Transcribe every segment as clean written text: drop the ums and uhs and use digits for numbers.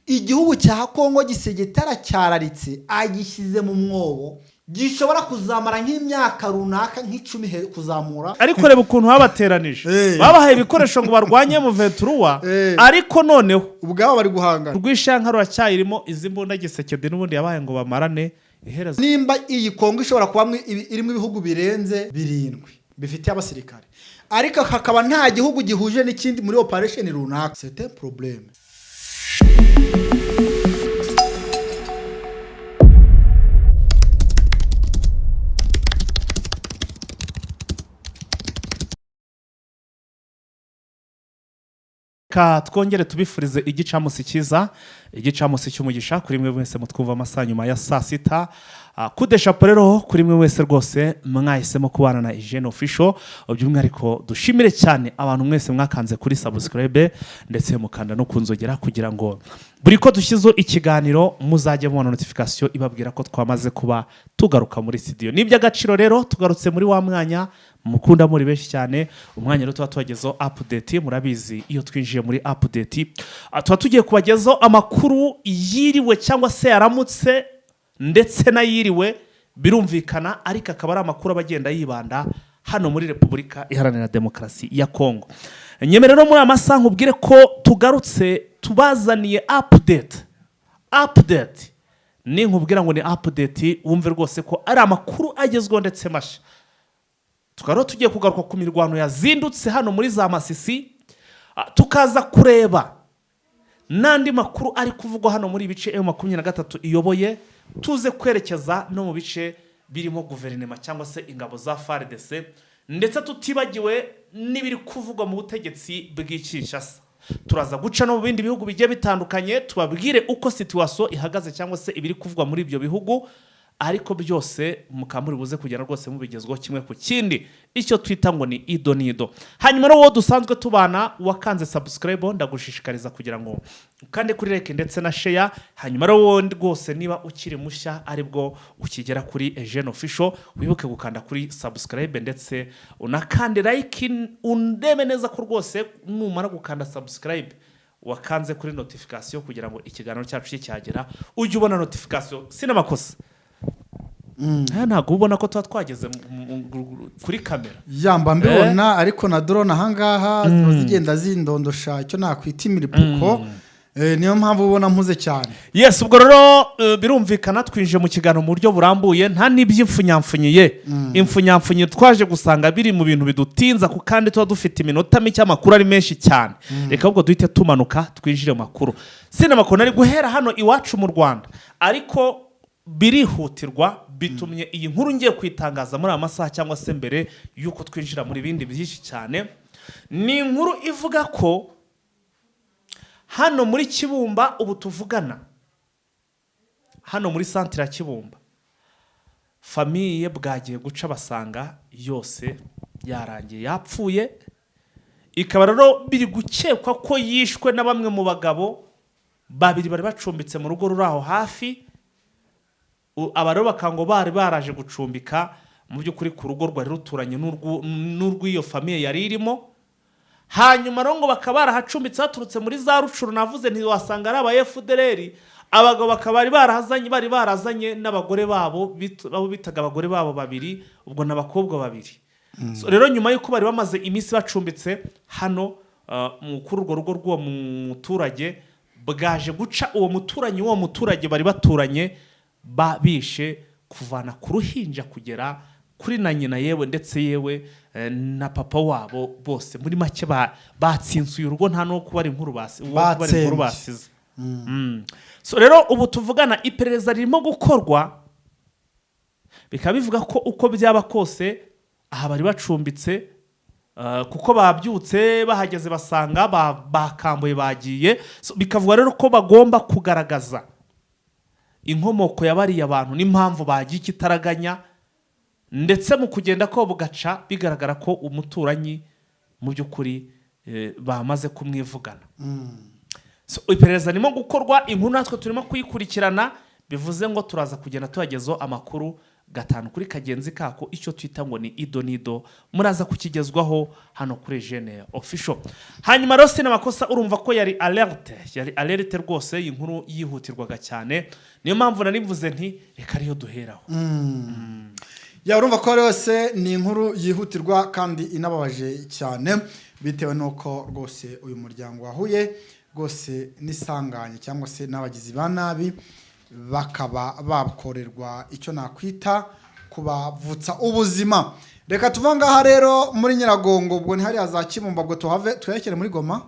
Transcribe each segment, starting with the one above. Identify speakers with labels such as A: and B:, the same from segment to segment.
A: igihugu cya Kongo gisegetara cyararitse agishyize mu mwobo gishobora kuzamara nk'imyaka runaka nk'icumi kuzamura.
B: Ariko reba ukuntu babateranije babahaye ibikoresho ngo barwanye mu venturuwa ariko noneho
A: ubwabo bari guhangana.
B: Rwishanka ruracyayirimo izi mbunda gisekedi n'ubundi yabaye ngo bamarane iherezo.
A: Nimba iyi Kongo ishobora kuba irimo ibihugu birenze 7 bifite abasirikare ariko hakaba nta gihugu gihuje n'ikindi muri operation runaka, c'est un problème.
B: Twongere tubifurize igicamusi cyiza, igicamusi cy'umugisha kuri mwe wese mutwumva amasaha nyuma ya saa sita. Kudesha rero kuri mwe wese rwose mwahisemo kubana na Eugene Official. By'umwihariko dushimire cyane abantu mwese mwakanze kuri subscribe ndetse mukanda no kunzogera kugira ngo buri ko dushyizo ikiganiro muzajye mubona notification ibabwira ko twamaze kuba tugaruka muri studio. N'iby'agaciro rero tugarutse muri wa mwanya mukunda muri benshi cyane, umwanya rero tuba tubagezo update. Murabizi iyo twinjiye muri update tuba tugiye kubagezo amakuru yiriwe cyangwa se yaramutse ndetse nayiriwe birumvikana, ariko akaba ari amakuru abagenda yibanda hano muri Repubulika Iharanira Demokarasi ya Kongo. Nyeme rero muri amasaha nkubwire ko tugarutse tubazaniye update ni nkubwira ngo ni update wumve rwose ko ari amakuru agezweho ndetse masha. Tukaro tugiye kugaruka ku mirwano yazindutse hano muri za Masisi, tukaza kureba nandi makuru ari kuvugwa hano muri bice M23 iyoboye, tuze kwerekeza no mu bice birimo guverinema cyangwa se ingabo za FARDC, ndetse tutibagiwe n'ibiri kuvugwa mu butegetsi bw'Kinshasa. Turaza guca no mu bindi bihugu bigiye bitandukanye tubabwire uko situation ihagaze cyangwa se ibiri kuvugwa muri ibyo bihugu, ariko byose mukamuri buze kugera rwose mubigezweho kimwe ku kindi, icyo twita ngo ni idonido. Hanyuma rero dusanzwe tubana wakanze subscribe ndagushishikariza kugira ngo ukande kuri like ndetse na share. Hanyuma rero rwose niba ukiri mushya aribwo ukigera kuri Eugene Official wibuke gukanda kuri subscribe ndetse unakande like, undeme neza ko rwose numara gukanda subscribe wakanze kuri notification kugira ngo ikiganiro cyacu cyagera ujye ubona notification sinamakosa. Ntabwo ubona ko twageze kuri kamera
A: yamba mbibona ariko na drone ahangaha zigenda zindondosha icyo nakwita imiripuko, niyo mpamvu ubona mpuze cyane.
B: Yes, ubwo rero birumvikana twinje mu kiganiro mu buryo burambuye, nta n'iby'imfunyamfunyiye imfunyamfunyi twaje gusanga biri mu bintu bidutinza ku kandi tuba dufite iminota mike amakuru ari menshi cyane. Reka ubwo duhite tumanuka twinjire mu makuru. Sinema ari guhera hano iwacu mu Rwanda, ariko birihutirwa bitumye iyi nkuru ngiye kwitangaza muri amasaha cyangwa se mbere yuko twinjira muri bindi byinshi cyane. Ni inkuru ivuga ko hano muri Kibumba ubu tuvugana, hano muri centre ya Kibumba, famille bwagiye guca basanga yose yarangiye yapfuye. Ikaba rero biri gukekwa ko yishwe na bamwe mu bagabo babiri bari bacumbitse mu rugo ruraho hafi. Abaro bakango bari baraje gucumbika mu by'ukuri ku rugo rwari ruturanye n'urw'iyo famille yari irimo. Hanyuma rongo bakaba barahacumbitse haturutse muri za Rucuru, navuze nti wasanga ari aba FDLR. Abagabo bakaba bari barazanye n'abagore babo bitaga abagore babo babiri, ubwo n'abakobwa babiri. So rero nyuma yuko bari bamaze iminsi bacumbitse hano kuri urwo rugo rw'uwo muturage, bwaje guca uwo muturage bari baturanye babishe kuvana ku ruhinja kugera kuri na nyina yewe ndetse yewe na papa wabo bose muri make batsinsuye urugo, nta no kuba ari inkuru basize. So rero ubu tuvugana iperereza ririmo gukorwa, bikaba bivuga ko uko byaba kose aha bari bacumbitse, kuko babyutse bahageze basanga bakambuye bagiye. So bikavuga rero ko bagomba kugaragaza inkomoko yabariye abantu n'impamvu bagiye kitaraganya, ndetse mu kugenda ko bugaca bigaragara ko umuturanyi mu by'ukuri bamaze kumwivugana. So iperereza nimo gukorwa, inkuru natwe turimo kuyikurikirana, bivuze ngo turaza kugenda tuhagezo amakuru gatanu kuri kagenzi kako, icyo twita ngo ni ido nido, muraza kukigezwaho hano kuri Jene Official. Hanyuma rero Sinamakosa urumva ko yari alerte rwose, iyi nkuru yihutirwaga cyane, niyo mpamvu narivuze nti reka ariyo duheraho.
A: Ya urumva ko rwose ni inkuru yihutirwa kandi inababaje cyane, bitewe nuko rwose uyu muryango wahuye rwose n'isanganye cyangwa se n'abagizi ba nabi, bakaba bakorerwa icyo nakwita kubavutsa ubuzima. Reka tuvangaha rero muri Nyiragongo, ubwo ni hariya za Kibumba, ubwo tuhave tuyekere muri Goma.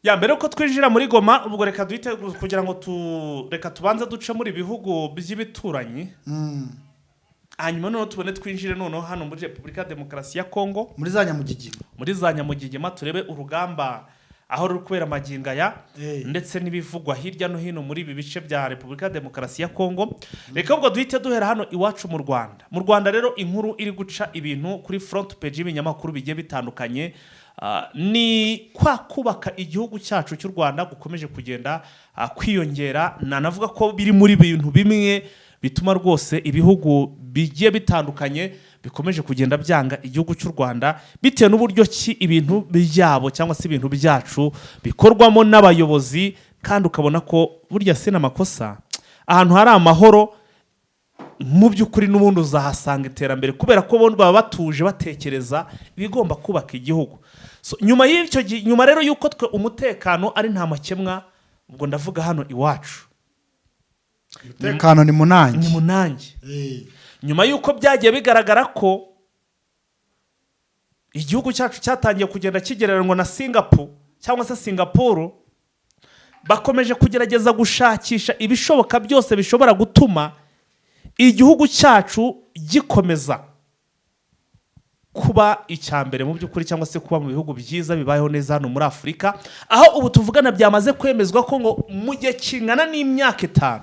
B: Ya mbere ko twinjira muri Goma, ubwo reka duhite kugira ngo reka tubanze duce muri bihugu by'ibituranyi. Hanyuma noneho tubone twinjire noneho hano muri Repubulika Demokarasi ya Kongo,
A: muri za Nyamugigima.
B: Muri za Nyamugigima turebe urugamba aho ruri kubera magingaya, ndetse n'ibivugwa hirya no hino muri ibi bice bya Repubulika Demokarasi ya Kongo. Reka ubwo duhite duhera hano iwacu mu Rwanda. Mu Rwanda rero inkuru iri guca ibintu kuri front page y'ibinyamakuru bigiye bitandukanye, ni kwa kubaka igihugu cyacu cy'u Rwanda gukomeje kugenda kwiyongera. Navuga ko biri muri bintu bimwe bituma rwose ibihugu bigiye bitandukanye bikomeje kugenda byanga igihugu cy'u Rwanda, bitewe n'uburyo ki ibintu byabo cyangwa se ibintu byacu bikorwamo n'abayobozi, kandi ukabona ko burya Sinamakosa ahantu hari amahoro mu by'ukuri n'ubundi uzahasanga iterambere, kubera ko bo baba batuje batekereza ibigomba kubaka igihugu. Nyuma rero yuko twe umutekano ari nta makemwa, ubwo ndavuga hano iwacu
A: umutekano ni munange.
B: Nyuma yuko byagiye bigaragara ko igihugu cyacu cyatangiye kugenda kigereranywa na Singapore cyangwa se Singapore, bakomeje kugerageza gushakisha ibishoboka byose bishobora gutuma igihugu cyacu gikomeza kuba icyambere mu by'ukuri, cyangwa se kuba mu bihugu byiza bibayeho neza hano muri Afurika, aho ubu tuvugana byamaze kwemezwa ko ngo mu gihe kingana n'imyaka 5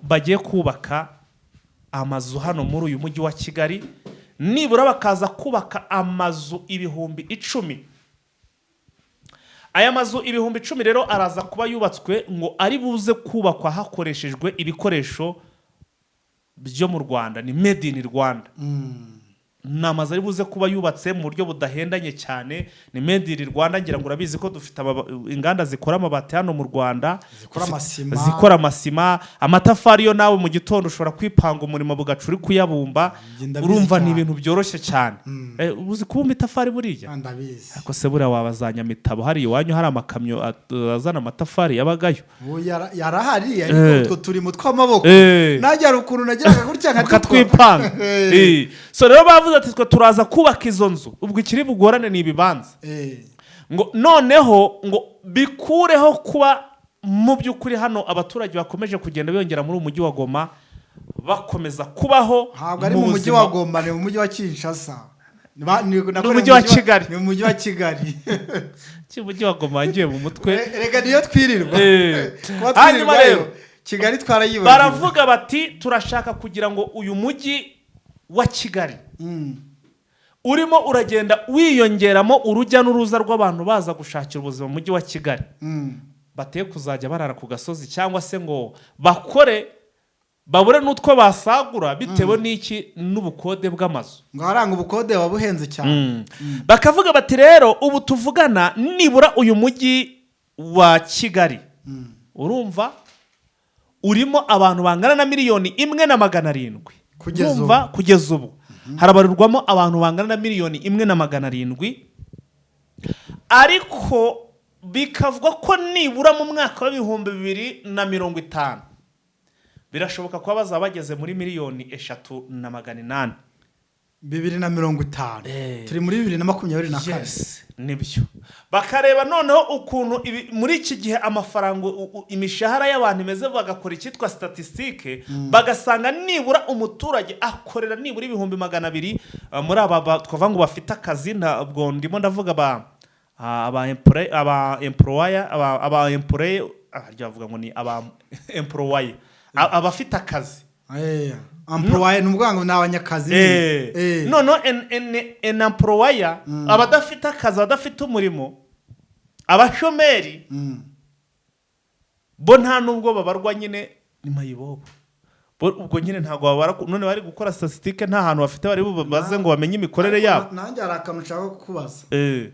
B: bagiye kubaka amazu hano muri uyu mujyi wa Kigali, nibura bakaza kubaka amazu 10,000. Aya mazu 10,000 rero araza kuba yubatswe ngo ari buze kubakwa hakoreshejwe ibikoresho byo mu Rwanda, ni made in Rwanda. Namaze ari buze kuba yubatse mu buryo budahendanye cyane, ni made in Rwanda. Ngira ngo urabizi ko dufite inganda zikora amabati hano mu Rwanda, zikora amasima, amatafari yo nawe mu gitondo ushobora kwipanga umurimo bugacuri kuyabumba, urumva ni ibintu byoroshye cyane. Uzi kubumba itafari buriya?
A: Ndabizi.
B: Ariko se buriya wabazanya mitabo hari iwanyu hari amakamyo azana amatafari yabagayo?
A: Yarahari, ariko utwo turi mu tw'amaboko. Najya rukuru nagiraga gutya
B: nkatwipanga. So rero bavuze ati twe turaza kubaka izo nzu, ubwo ikiri bugorane ni ibibanza. Ngo noneho ngo bikureho kuba mu by'ukuri hano abaturage bakomeje kugenda biyongera muri umujyi wa Goma, bakomeza kubaho.
A: Ntabwo ari mu mujyi wa Goma, ni mu mujyi wa Kinshasa.
B: Ni umujyi wa Kigali.
A: Ni umujyi wa Kigali.
B: Umujyi wa Goma wagiye mu mutwe.
A: Rega niyo twirirwa.
B: Hanyuma rero
A: Kigali twarayibagiwe.
B: Baravuga bati turashaka kugira ngo uyu mujyi wa Kigali urimo uragenda wiyongeramo urujya n'uruza rw'abantu baza gushakira ubuzima mu mujyi wa Kigali, bateye kuzajya barara ku gasozi, cyangwa se ngo bakore babure n'utwo basagura bitewe n'iki n'ubukode bw'amazu.
A: Ngo haranga ubukode wabuhenze cyane.
B: Bakavuga bati rero ubu tuvugana nibura uyu mujyi wa Kigali urumva urimo abantu bangana na 1,700,000. Kugeza ubu harabarirwamo abantu bangana na 1,700,000, ariko bikavuga ko nibura mu mwaka wa 2050 birashoboka ko bazaba bageze muri 3,800,000.
A: 2050 turi muri 2024.
B: Yes, nibyo. Bakareba noneho ukuntu muri iki gihe amafaranga imishahara y'abantu imeze, bagakora icyitwa statistique, bagasanga nibura umuturage akorera nibura 200,000 muri aba twavuga ngo bafite akazi. Ntabwo ndimo ndavuga aba employer bavuga ngo ni aba employer, abafite akazi.
A: Employer n'ubwango n'abanyakazi.
B: En employer abadafite akazi, abadafite umurimo, abashomeri bo nta nubwo babarwa nyine ni mayibobo. ubwo nyine ntabwo babara none bari gukora statistique nta hantu bafite bari bubaze ngo bamenye imikorere yabo.
A: Nanjye hari akantu nshaka kukubaza.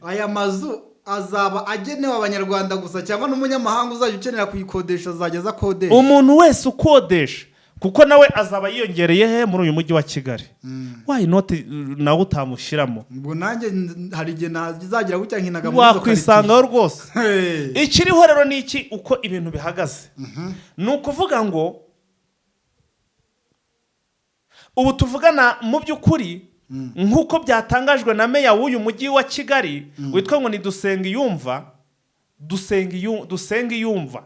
A: Aya mazu azaba agenewe abanyarwanda gusa cyangwa n'umunyamahanga uzajya ukenera kuyikodesha azageza kodesha?
B: Umuntu wese ukodesha kuko nawe azaba yiyongereye he muri uyu mujyi wa Kigali. Why not nawe utamushyiramo?
A: Ubwo nanjye hari igihe nazagira gutya nkinaga
B: muri zo wakwisangaho rwose. Ikiriho rero ni iki uko ibintu bihagaze. Ni ukuvuga ngo ubu tuvugana mu by'ukuri nk'uko byatangajwe na meya w'uyu mujyi wa Kigali witwa ngo ni Dusenga Iyumva.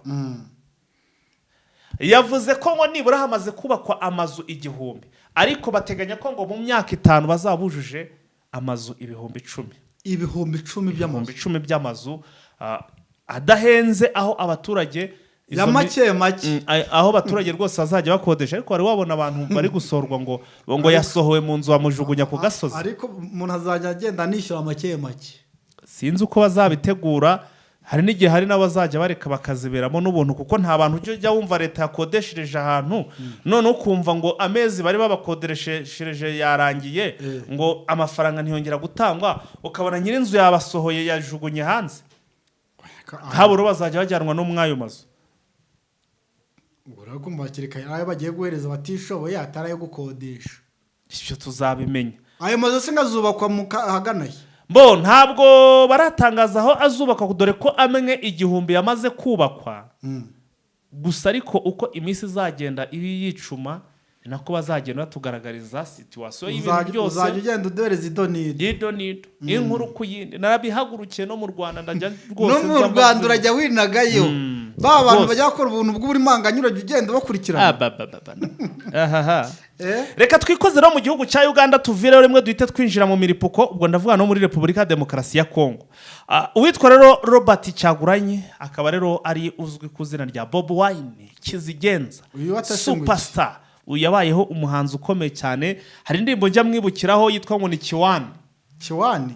B: Yavuze ko ngo nibura hamaze kubakwa amazu 1000 ariko bateganya ko ngo mu myaka 5 bazabujuje amazu 10,000.
A: 10,000
B: by'amazu adahenze aho abaturage
A: ya make
B: aho abaturage rwose bazajya bakodesha ariko wari wabona abantu bari gusorwa ngo yasohowe mu nzu bamujugunya ku gasozi.
A: Ariko umuntu azajya agenda anishyura make
B: sinzi uko bazabitegura. Hari n'igihe hari n'abazajya bareka bakaziberamo n'ubuntu kuko nta bantu ujya wumva leta yakodeshereje ahantu none ukumva ngo amezi bari babakodeshereje yarangiye ngo amafaranga ntiyongera gutangwa ukabona nyir'inzu yabasohoye yajugunye hanze. Haburo bazajya bajyanwa no mwayo mazu.
A: Uragomba bakireka ayo bagiye guhereza batishoboye atarayo gukodesha.
B: Ibyo tuzabimenya.
A: Ayo mazu singazubakwa mu haganaye.
B: Ntabwo baratangaza aho azubakwa dore ko amwe 1000 yamaze kubakwa. Gusa ariko uko iminsi izagenda ibi yicuma nako bazagenda batugaragariza situation y'ibintu byose.
A: Uzajya ugenda udereza idonido.
B: Inkuru kuyindi narabihagurukiye no mu Rwanda ndajya rwose.
A: No mu Rwanda urajya winagayo. Ba bantu bajya bakora ubuntu bw'uburimanganyuro ugenda bakurikirana.
B: Reka twikoze no mu gihugu cya Uganda tuvireho rimwe duhite twinjira mu miripuko ubwo ndavuga no muri Repubulika ya Demokarasi ya Kongo. Uwitwa rero Robert Cyaguranye akaba rero ari uzwi ku izina rya Bob Wine Kizigenza superstar. Uyu yabayeho umuhanzi ukomeye cyane. Hari indirimbo njya mwibukiraho yitwa ngo ni Kiwani. Kiwani.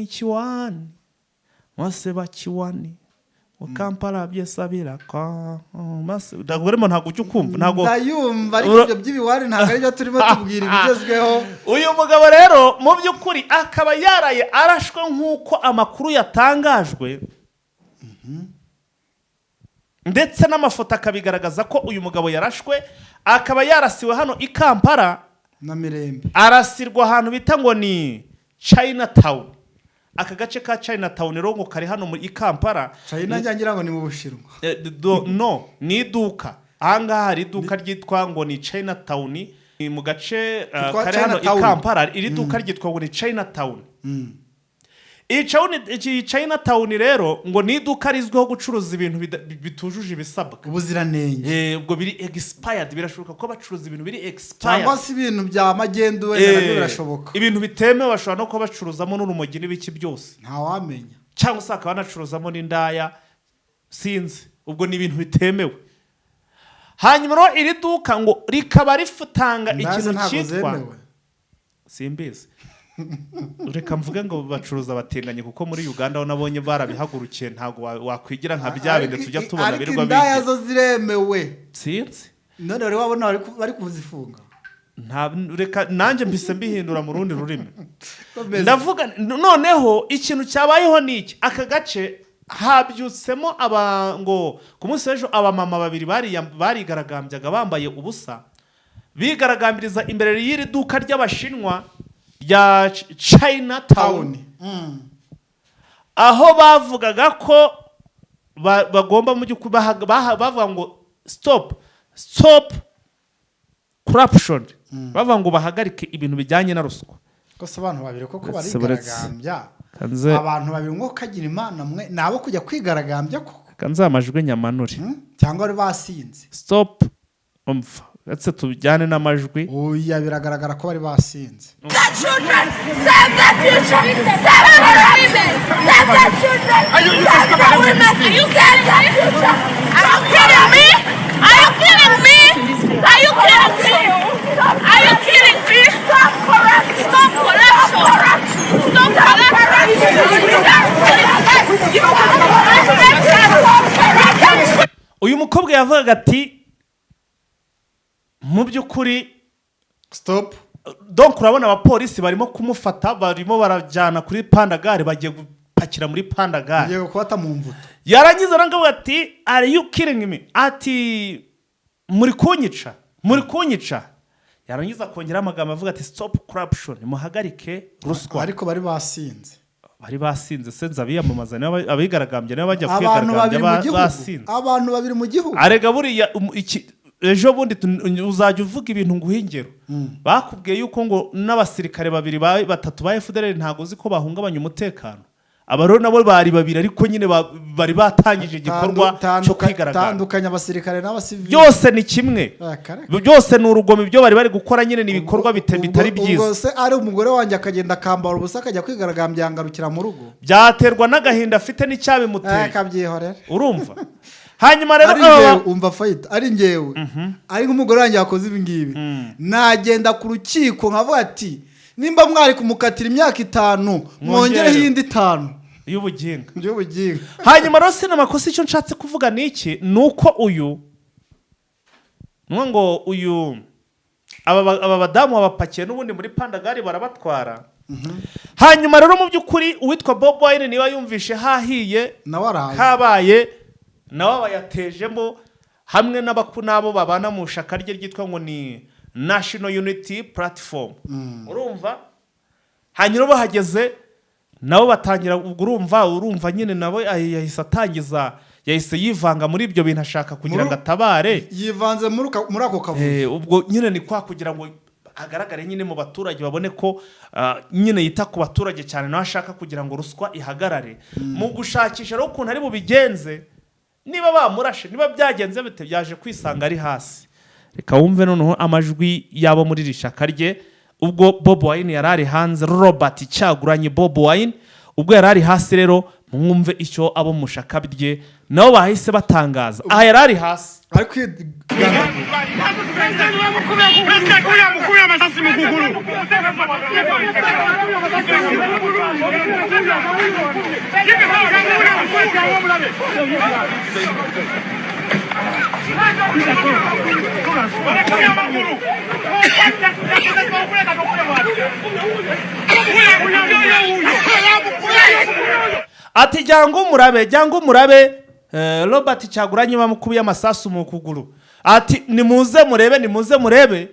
B: Kiwani. Maseba Kiwani. Kampala byesabira kwa ndagoremo ntago ucyukumva ntago
A: ndayumva ariko ibyo by'ibiwari ntago ari byo turimo tubwira ibigezweho.
B: Uyu mugabo rero mu by'ukuri akaba yaraye arashwe nk'uko amakuru yatangajwe ndetse n'amafoto akabigaragaza ko uyu mugabo yarashwe akaba yarasiwe hano i Kampala
A: na Mirembe.
B: Arasirwa ahantu bita ngo ni Chinatown. Aka gace ka Chinatown rero ngo kari hano muri Kampala.
A: China ngira ngo ni mu Bushinwa.
B: No, ni iduka. Ahangaha hari iduka ryitwa ngo ni Chinatown mu gace kari hano i Kampala. Iri duka ryitwa ngo ni Chinatown. Iyi Chinatown rero ngo ni iduka rizwiho gucuruza ibintu bitujuje ibisabwa.
A: Ubuziranenge.
B: Ubwo biri expired birashoboka ko bacuruza ibintu biri expired.
A: Cyangwa si ibintu bya magendo wenda nabyo birashoboka.
B: Ibintu bitemewe bashobora no kuba bacuruzamo n'urumogi n'ibiki byose.
A: Nta wamenya.
B: Cyangwa se akaba banacuruzamo n'indaya sinzi. Ubwo ni ibintu bitemewe. Hanyuma rero iri duka ngo rikaba rifutanga ikintu cyitwa simbizi. Reka mvuge ngo bacuruza batenganye kuko muri Uganda aho nabonye barabihagurukiye ntago wakwigira nka bya bindi tujya tubona birirwa
A: bindi. Indaya zo ziremewe.
B: Sinzi.
A: None rero wabona bari kuzifunga.
B: Reka nanjye mbise mbihindura mu rundi rurimi. Ndavuga noneho ikintu cyabayeho niki aka gace habyutsemo ngo ku munsi w'ejo abamama babiri barigaragambyaga bambaye ubusa bigaragambiriza imbere y'iri duka ry'Abashinwa ya Chinatown. Aho bavugaga ko bagomba mu by'ukuri bavuga ngo stop corruption. Bavuga ngo bahagarike ibintu bijyanye na ruswa.
A: Kose abantu babiri koko barigaragambya. Abantu babiri ngo kagira Imana mwe nabo kujya kwigaragambya koko.
B: Kanza amajwi nyamanuri.
A: Cyangwa ari basinze.
B: Stop umva. Gatse tubijyane n'amajwi.
A: Oya biragaragara ko bari basinze.
B: uyu mukobwa yavugaga ati mu by'ukuri
A: stop
B: donc urabona abapolisi barimo kumufata barimo barajyana kuri pandagare bagiye gupakira muri pandagare
A: ngiye kubata mu mvuto
B: yarangiza arangavuga ati are you killing me ati muri kunyica yarangiza kongera amagambo avuga ati stop corruption muhagarike ruswa
A: ariko bari basinze
B: senza biyamamaza abigaragambye niba bajya
A: kwigaragambya
B: basinze
A: abantu babiri mu gihugu
B: arega buriya ejo bundi uzajya uvuga ibintu nguha ingero bakubwiye yuko ngo n'abasirikare batatu ba FDLR ntago uzi ko bahungabanya umutekano aba rero nabo bari babiri ariko nyine bari batangije igikorwa cyo kwigaragambya
A: tandukanya abasirikare n'abasivili
B: byose ni kimwe byose ni urugomo ibyo bari gukora nyine ni ibikorwa bitari byiza
A: ubwo se ari umugore wanjye akagenda akambara ubusa akajya kwigaragambya yangarukira mu rugo
B: byaterwa n'agahinda afite n'icyabimuteye
A: akabyihorera
B: urumva hanyuma rero
A: umva fayita ari ngewe ari nk'umugore wanjye yakoze ibi ngibi nagenda ku rukiko nkavuga ati nimba mwari kumukatira imyaka 5 mwongereho iyindi 5
B: y'ubugingo
A: hanyuma
B: rero sinamakosa icyo nshatse kuvuga niki nuko aba badamu bapakiye n'ubundi muri pandagari barabatwara hanyuma rero mu by'ukuri uwitwa Bob Wine niba yumvishe hahiye habaye nawe bayatejemo hamwe n'abo babana mu shaka rye ryitwa ngo ni National Unity Platform urumva hanyuma bahageze nabo batangira urumva nyine nabo yahise yivanga muri ibyo bintu ashaka kugira ngo atabare
A: yivanze muri ako kavuyo
B: ubwo nyine ni kwa kugira ngo agaragare nyine mu baturage babone ko nyine yita ku baturage cyane nawe ashaka kugira ngo ruswa ihagarare mu gushakisha rero ukuntu ari bubigenze niba bamurashe niba byagenze bite byaje kwisanga ari hasi reka wumve noneho amajwi yabo muri rishaka rye ubwo Bob Wine yarari hanze Robert Cyaguranye Bob Wine ubwo yarari hasi rero mwumve icyo abo mushaka rye nabo bahise batangaza aha yarari hasi
A: ari kwigana
B: ati jyango murabe Robert Cyaguranye bamukubiye amasasu mu kuguru ati nimuze murebe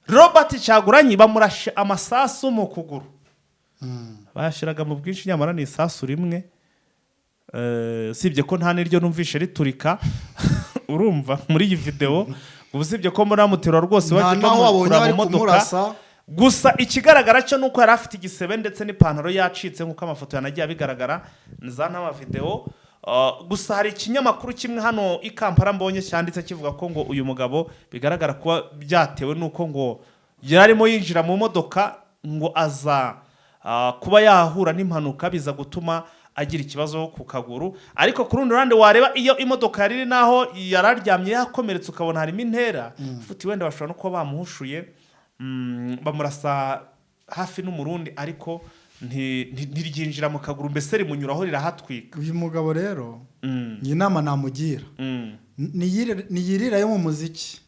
B: Robert Cyaguranye bamurashe amasasu mu kuguru bashiraga mu bwinshi nyamara ni isasu rimwe sibye ko nta niryo numvishe riturika urumva muri iyi video ubusibye ko muri amutero rwose
A: bagikora mu modoka
B: gusa ikigaragara cyo nuko yari afite igisebe ndetse n'ipantaro yacitse nkuko amafoto yanagiye abigaragara za n'ama video gusa hari ikinyamakuru kimwe hano i Kampala mbonye cyanditse kivuga ko ngo uyu mugabo bigaragara kuba byatewe nuko ngo yarimo yinjira mu modoka ngo aza kuba yahura n'impanuka biza gutuma agira ikibazo ku kaguru ariko ku rundi ruhande wareba iyo imodoka yariri naho yararyamye yakomeretse ukabona harimo intera futi wenda bashobora no kuba bamuhushuye bamurasa hafi n'umurundi ariko ntiryinjira mu kaguru mbese rimunyuraho rirahatwika
A: uyu mugabo rero iyi nama namugira niyirira yo mu muziki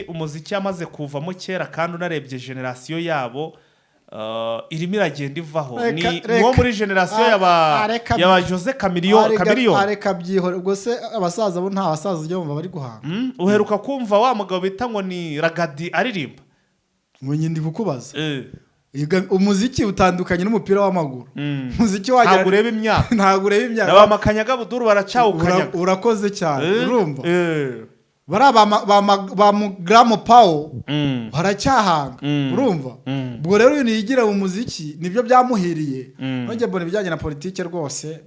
A: umuziki yamaze kuvamo kera kandi unarebye generasiyo yabo irimo iragenda ivaho ni uwo muri generasiyo yaba Jose Chameleone areka byihore ubwo se abasaza bo nta basaza ujya bumva bari guhanga
B: uheruka kumva wa mugabo bita ngo ni Ragadi aririmba
A: ngo nyindi bukubaza umuziki utandukanye n'umupira w'amaguru umuziki wagira ntabwo ureba imyaka
B: n'abamakanyaga buduru baracawukanyaga
A: urakoze cyane urumva ba Gramo Pao baracyahanga urumva ubwo rero uyu niyigira mu muziki nibyo byamuhiriye nongeye mbona ibijyanye na politike rwose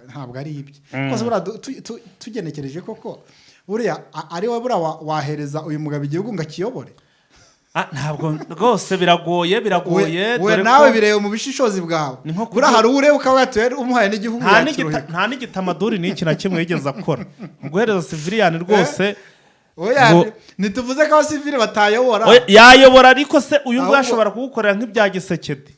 A: ntabwo ari ibye rwose tugenekereje koko buriya ari we buriya wahereza uyu mugabo igihugu ngo akiyobore
B: ntabwo rwose biragoye
A: we nawe bireba mu bishishozi bwawe buriya hari ureba ukaba yatuye umuhaye n'igihugu
B: nta n'igitamaduri n'iki na kimwe yigeze akora mu guhereza Civilian rwose
A: ntituvuze ko abasivili batayobora
B: yayobora ariko se uyu nguyu ashobora kugukorera nk'ibya Gisekedi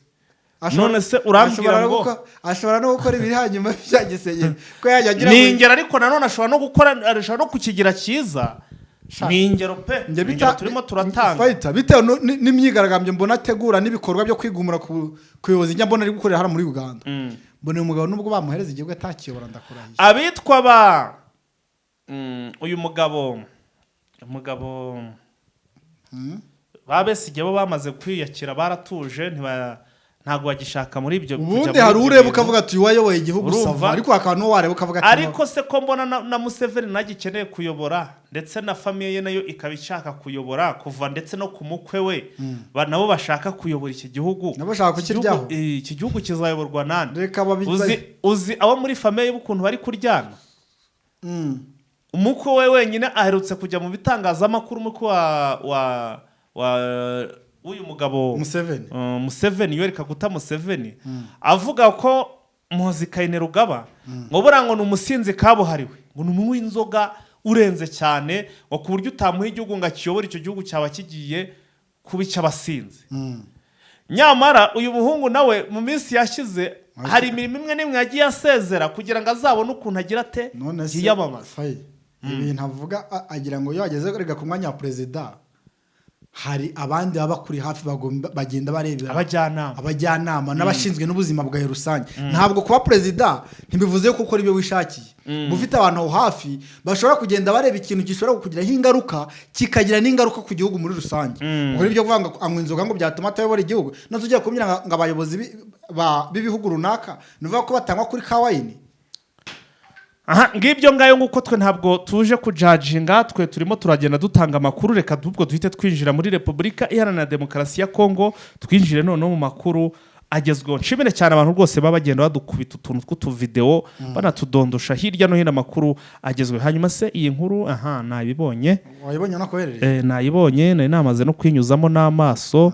B: none se urambwira ngo
A: ashobora no gukora ibiri hanyuma bya Gisegene ko yajya agira
B: ni ingero ariko nanone ashobora no gukora ashobora no kukigira cyiza ni ingero pe ingero turimo turatanga
A: bitewe n'imyigaragambyo mbona ategura n'ibikorwa byo kwigumura ku buyobozi njya mbona ari gukorera hano muri Uganda mbona uyu mugabo nubwo bamuhereza igihugu atakiyobora ndakurahiye
B: abitwa ba uyu mugabo babesigiye bo bamaze kwiyakira baratuje ntabwo bagishaka muri ibyo
A: ubundi hari ureba ukavuga ati wayoboye igihugu sava ariko hakaba n'uwo wareba ukavuga ati
B: ariko se ko mbona na Museveni nagikeneye kuyobora ndetse na famiye ye nayo ikaba ishaka kuyobora kuva ndetse no ku mukwe we nabo bashaka kuyobora iki gihugu
A: nabo bashaka kukiryaho
B: iki gihugu kizayoborwa nande
A: reka
B: uzi abo muri famiye y'ukuntu bari kuryana umukwe we wenyine aherutse kujya mu bitangazamakuru umukwe wa uyu mugabo Museveni Yoweri Kaguta Museveni avuga ko Muhoozi Kainerugaba ngo burango ni umusinzi kabuhariwe ngo ni umunywi w'inzoga urenze cyane ngo ku buryo utamuha igihugu ngo akiyobore icyo gihugu cyaba kigiye kuba icy'abasinzi nyamara uyu muhungu nawe mu minsi yashize hari imirimo imwe n'imwe yagiye asezera kugira ngo azabone ukuntu agira ate yiyamamaza
A: ibintu avuga agira ngo iyo ageze ku mwanya wa perezida hari abandi baba kuri hafi bagenda barebera abajyanama n'abashinzwe n'ubuzima bwawe rusange ntabwo kuba perezida ntibivuze ko ukora ibyo wishakiye ufite abantu aho hafi bashobora kugenda bareba ikintu gishobora kukugiraho ingaruka kikagira n'ingaruka ku gihugu muri rusange ubwo nibyo kuvuga ngo anywa inzoga ngo byatuma atayobora igihugu no tugiye kumenya ngo abayobozi b'ibihugu runaka nivuga ko batangwa kuri kawayini
B: ngibyo ngayo nguko twe ntabwo tuje kujajinga twe turimo turagenda dutanga amakuru reka dubwo duhite twinjira muri Repubulika Iharanira Demokarasi ya Kongo twinjire none mu makuru agezweho nshimire cyane abantu rwose baba bagenda badukubita utuntu tw'utuvideo banatudondosha hirya no hino amakuru agezweho hanyuma se iyi nkuru nayibonye
A: wayibonye nakoherereje
B: nayibonye nari namaze no kwinyuzamo n'amaso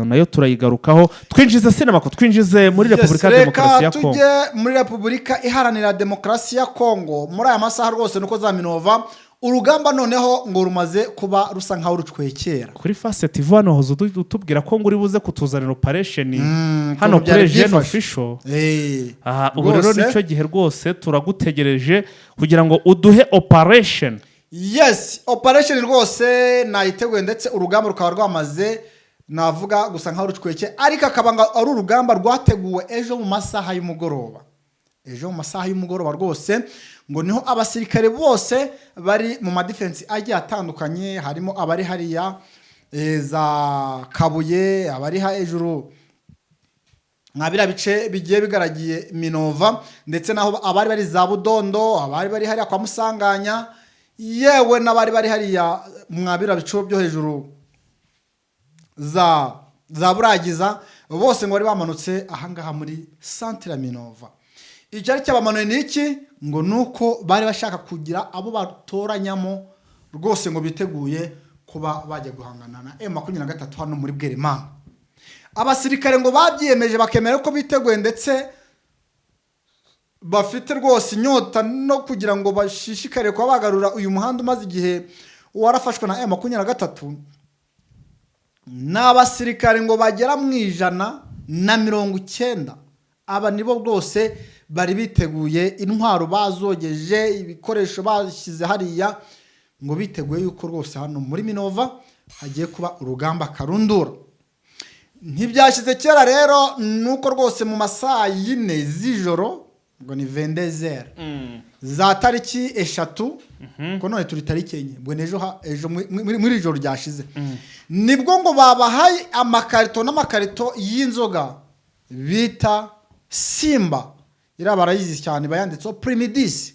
B: nayo turayigarukaho twinjize sinema ko twinjize muri Repubulika Demokarasi ya Kongo
A: tujye muri Repubulika Iharanira Demokarasi ya Kongo muri aya masaha rwose nuko za Minova urugamba noneho ngo rumaze kuba rusa nkaho rucwekera
B: kuri Facet TV hano hozo utubwira ko ngo uri buze kutuzanira operation hano kuri Gen Official ubu rero nicyo gihe rwose turagutegereje kugira ngo uduhe operation
A: yes operation rwose nayiteguye ndetse urugamba rukaba rwamaze navuga gusa nkaho rucwekeye ariko akaba ari urugamba rwateguwe ejo mu masaha y'umugoroba rwose ngo niho abasirikare bose bari mu madefense agiye atandukanye harimo abari hariya za Kabuye abari hejuru nkabira bice bigiye bigaragiye Minova ndetse naho abari bari za Budondo abari bari hariya kwa Musanganya yewe n'abari bari hariya mwabira bice byo hejuru za Buragiza bose ngo bari bamanutse ahangaha muri Centre Minova icyari cyabamanuye niki ngo nuko bari bashaka kugira abo batoranyamo rwose ngo biteguye kuba bajya guhangana na M23 hano muri Bweremana abasirikare ngo babyiyemeje bakemera ko biteguye ndetse bafite rwose inyota no kugira ngo bashishikare kuba bagarura uyu muhanda umaze igihe warafashwe na M23 n'abasirikare ngo bagera mu 190 aba nibo rwose bari biteguye intwaro bazogeje ibikoresho bashyize hariya ngo biteguye yuko rwose hano muri Minova hagiye kuba urugamba karundura ntibyashyize kera rero nuko rwose mu masaha 4 z'ijoro ngo ni 22h za tariki 3 ko none turi tariki 4 bwo ejo muri ijoro ryashize nibwo ngo babahaye amakarito y'inzoga bita Simba irabarayizi cyane bayanditseho Primidis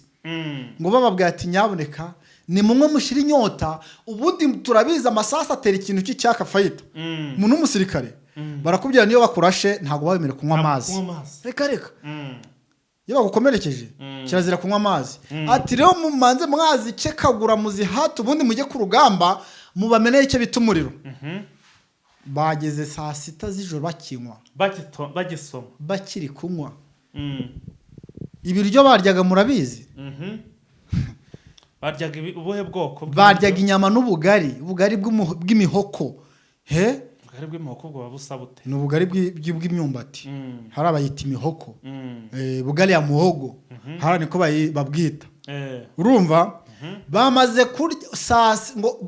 A: ngo bababwira ati nyaboneka ni mumwe mushira inyota ubundi turabiza amasasa atera ikintu cy'icyaka fayita umuntu w'umusirikare barakubwira niyo bakurashe ntago babemere kunywa amazi reka iyo bagukomerekeje kirazira kunywa amazi ati rero mumanze mwazi cekagura muzihata ubundi mujye ku rugamba mubameneye icyo bita umuriro bageze saa 6 z'ijoro bakinywa
B: bagisoma
A: bakiri kunywa ibiryo baryaga murabizi
B: baryaga ubuhe bwoko
A: baryaga inyama n'ubugari bw'imihoko
B: ubugari bw'imihoko bwo busa bute?
A: ni ubugari bw'imyumbati hari abayita imihoko bugari ya muhogo hari niko babwita urumva bamaze kurya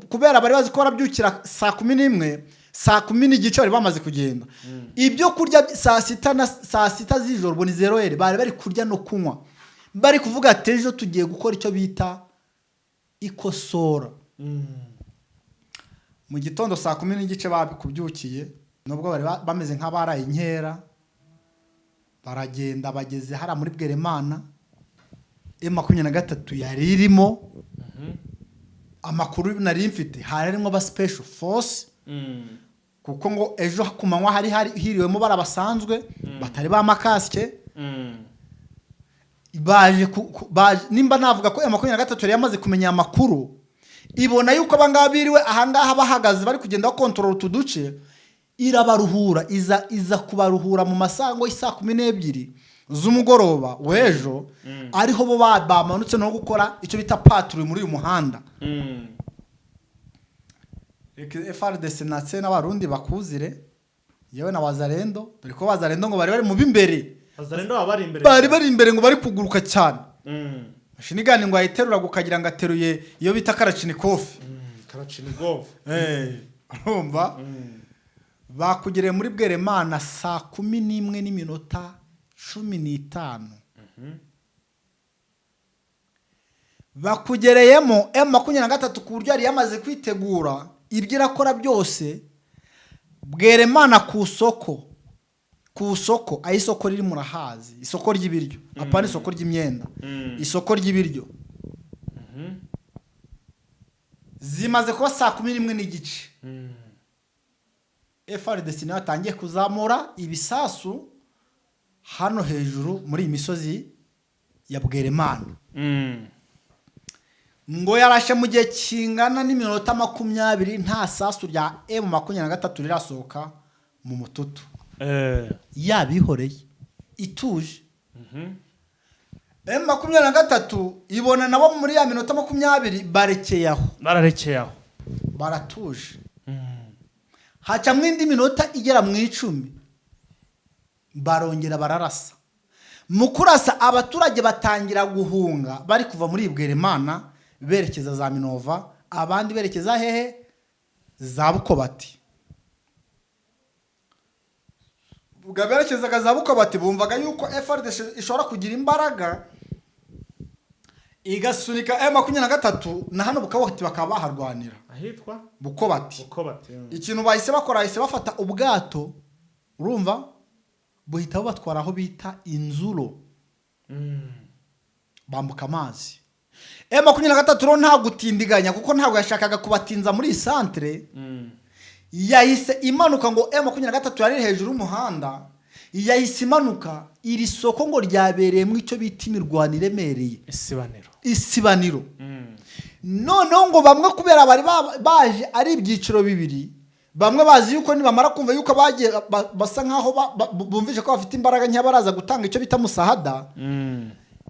A: kubera bari bazi ko barabyukira saa 11 saa 10 n'igice bari bamaze kugenda ibyo kurya saa 6 z'ijoro bo ni 0 bari kurya no kunywa bari kuvuga ati ejo tugiye gukora icyo bita ikosora mu gitondo saa 10 n'igice babikubyukiye nubwo bari bameze nk'abaraye inkera baragenda bageze hara muri Bweremana M23 yari irimo amakuru nari mfite harimo ba special force kuko ngo ejo kumanywa hari hiriwemo barabasanzwe batari ba makaske baje nimba navuga ko M23 yari yamaze kumenya amakuru ibona yuko abangaba biriwe ahangaha bahagaze bari kugenda bakontorora utuduce irabaruhura iza kubaruhura mu masango y'isa 12 z'umugoroba wejo ariho bo bamanutse no gukora icyo bita patrouille muri uyu muhanda FARDC natse n'abarundi bakuzire yewe na Wazalendo dore ko Wazalendo ngo bari mu bimbere
B: Wazalendo
A: bari imbere ngo bari kuguruka cyane Shinigani ngo ayiterura gukagira ngo ateruye iyo bita Karachnikov urumva bakugereye muri Bweremana saa 11:15 bakugereyemo M23 ku buryo yari yamaze kwitegura ibyo irakora byose Bweremana ku soko ayisoko riri murahazi isoko ry'ibiryo apana isoko ry'imyenda isoko ry'ibiryo zimaze kuba saa 11 n'igice FARDC nayo atangiye kuzamura ibisasu hano hejuru muri imisozi ya Bweremana ngo yarashe mu gihe kingana n'iminota 20 nta sasu rya M23 rirasohoka mu mututu yabihoreye ituje M23 ibona nabo muri ya minota 20 barekeye aho baratuje haca mwindi minota igera mu 10 barongera bararasa mu kurasa abaturage batangira guhunga bari kuva muri Bweremana berekeza za Minova abandi berekeza hehe za Bukobati berekezaga za Bukobati bumvaga yuko FARDC ishobora kugira imbaraga igasunika M23 na hano Bukobati bakaba baharwanira
B: ahitwa
A: Bukobati ikintu bahise bakora bahise bafata ubwato urumva buhita batwara aho bita Inzuro bambuka amazi M23 nta gutindiganya kuko ntabwo yashakaga kubatinza muri centre yahise imanuka ngo M23 yari hejuru y'umuhanda yahise imanuka iri soko ngo ryabereye mu icyo bita imirwano iremereye isibaniro noneho ngo bamwe kubera bari baje ari ibyiciro bibiri bamwe bazi yuko nibamara kumva yuko bagiye basa nkaho bumvise ko bafite imbaraga nk'abaraza gutanga icyo bita musahada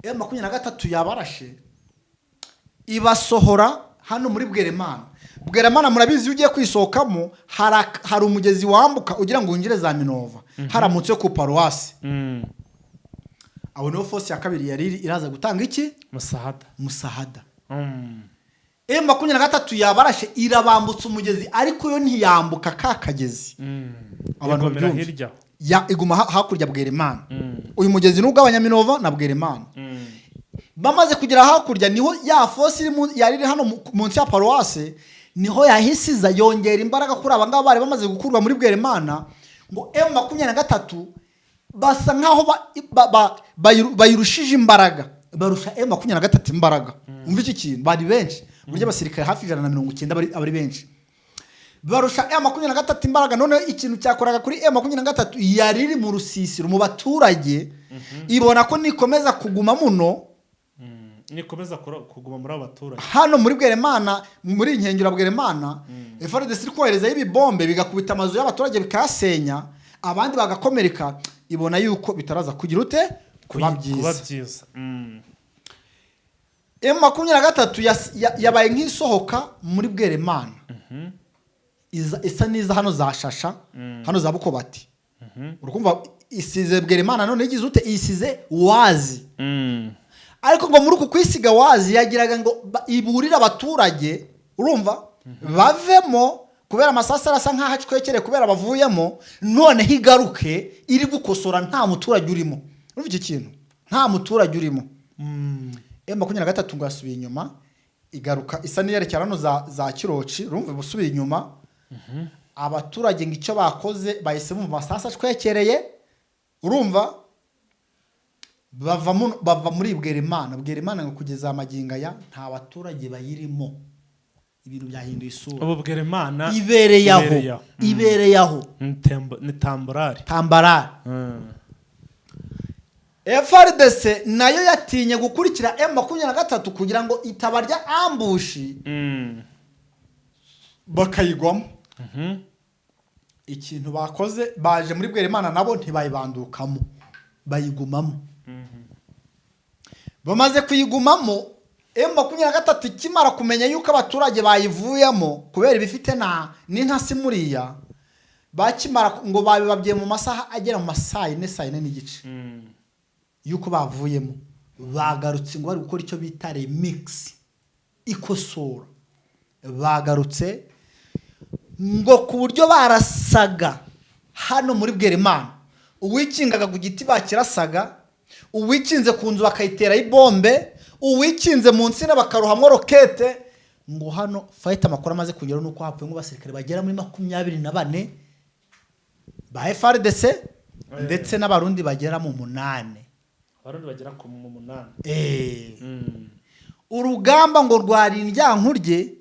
A: M23 yabarashe ibasohora hano muri Bweremana murabizi ugiye kwisohokamo hari umugezi wambuka ugira ngo ungire za Minova haramutse ku paruwasi abo no force ya kabiri yari iraza gutanga iki musahada M23 yabarashe irabambutsa umugezi ariko yo ntiyambuka kakagezi abantu babyumva iguma hakurya Bweremana uyu mugezi n'ugabanya Minova na Bweremana bamaze kugera hakurya niho ya force yari hano munsi ya paruwase niho yahisiza yongera imbaraga kuri abangaba bari bamaze gukurwa muri Bweremana ngo M23 basa nkaho bayirushije imbaraga barusha M23 imbaraga umva iki kintu bari benshi burya basirikare hafi 190 abari benshi barusha M23 imbaraga none ikintu cyakoraga kuri M23 yari iri mu rusisiro mu baturage ibona ko nikomeza kuguma muno
B: nikomeza kuguma muri abaturage
A: hano muri Bweremana muri inkengero Bweremana FARDC iri kohereza y'ibibombe bigakubita amazu y'abaturage bikasenya abandi bagakomereka ibona yuko bitaraza kugira ute kuba byiza M23 yabaye nk'isohoka muri Bweremana isa n'iza hano za Shasha hano za Bukobati urukumva isize Bwerimana none igize ute isize wazi ariko ngo muri uku kwisiga wazi yagiraga ngo iburira abaturage urumva bavemo kubera amasasa arasa nk'aho acwekere kubera bavuyemo none higaruke iri gukosora nta muturage urimo urumva iki kintu nta muturage urimo M23 ngo yasubiye inyuma igaruka isa niyerekera hano za Kiroci urumva busubiye inyuma abaturage ngo icyo bakoze bahise mu masasa acwekereye urumva bava muri Bwerimana ngo kugeza amaginga ya nta baturage bayirimo ibintu byahinduye isura
B: ubu Bwerimana
A: ibereye aho
B: ni tambarari
A: FRDC nayo yatinye gukurikira M23 kugira ngo itabarya ambushi bakayigwamo ikintu bakoze baje muri Bwerimana nabo ntibayibandukamo bayigumamo bamaze kuyigumamo M23 kimara kumenya yuko abaturage bayivuyemo kubera ibifite n'intasi muriya bakimara ngo babibabye mu masaha agera mu masaha 4 n'igice yuko bavuyemo bagarutse ngo bari gukora icyo bita remix ikosora bagarutse ngo ku buryo barasaga hano muri Bwerimana uwikingaga ku giti bakirasaga uwikinze ku nzu bakayitera ibombe uwikinze mu nsina bakaruhamwe rokete ngo hano fight amakuru amaze kugera nuko hapfuye ngo basirikare bagera muri 24 ba FRDC ndetse n'abarundi bagera mu 8
B: abarundi bagera ku
A: 8 urugamba ngo rwari indyankurye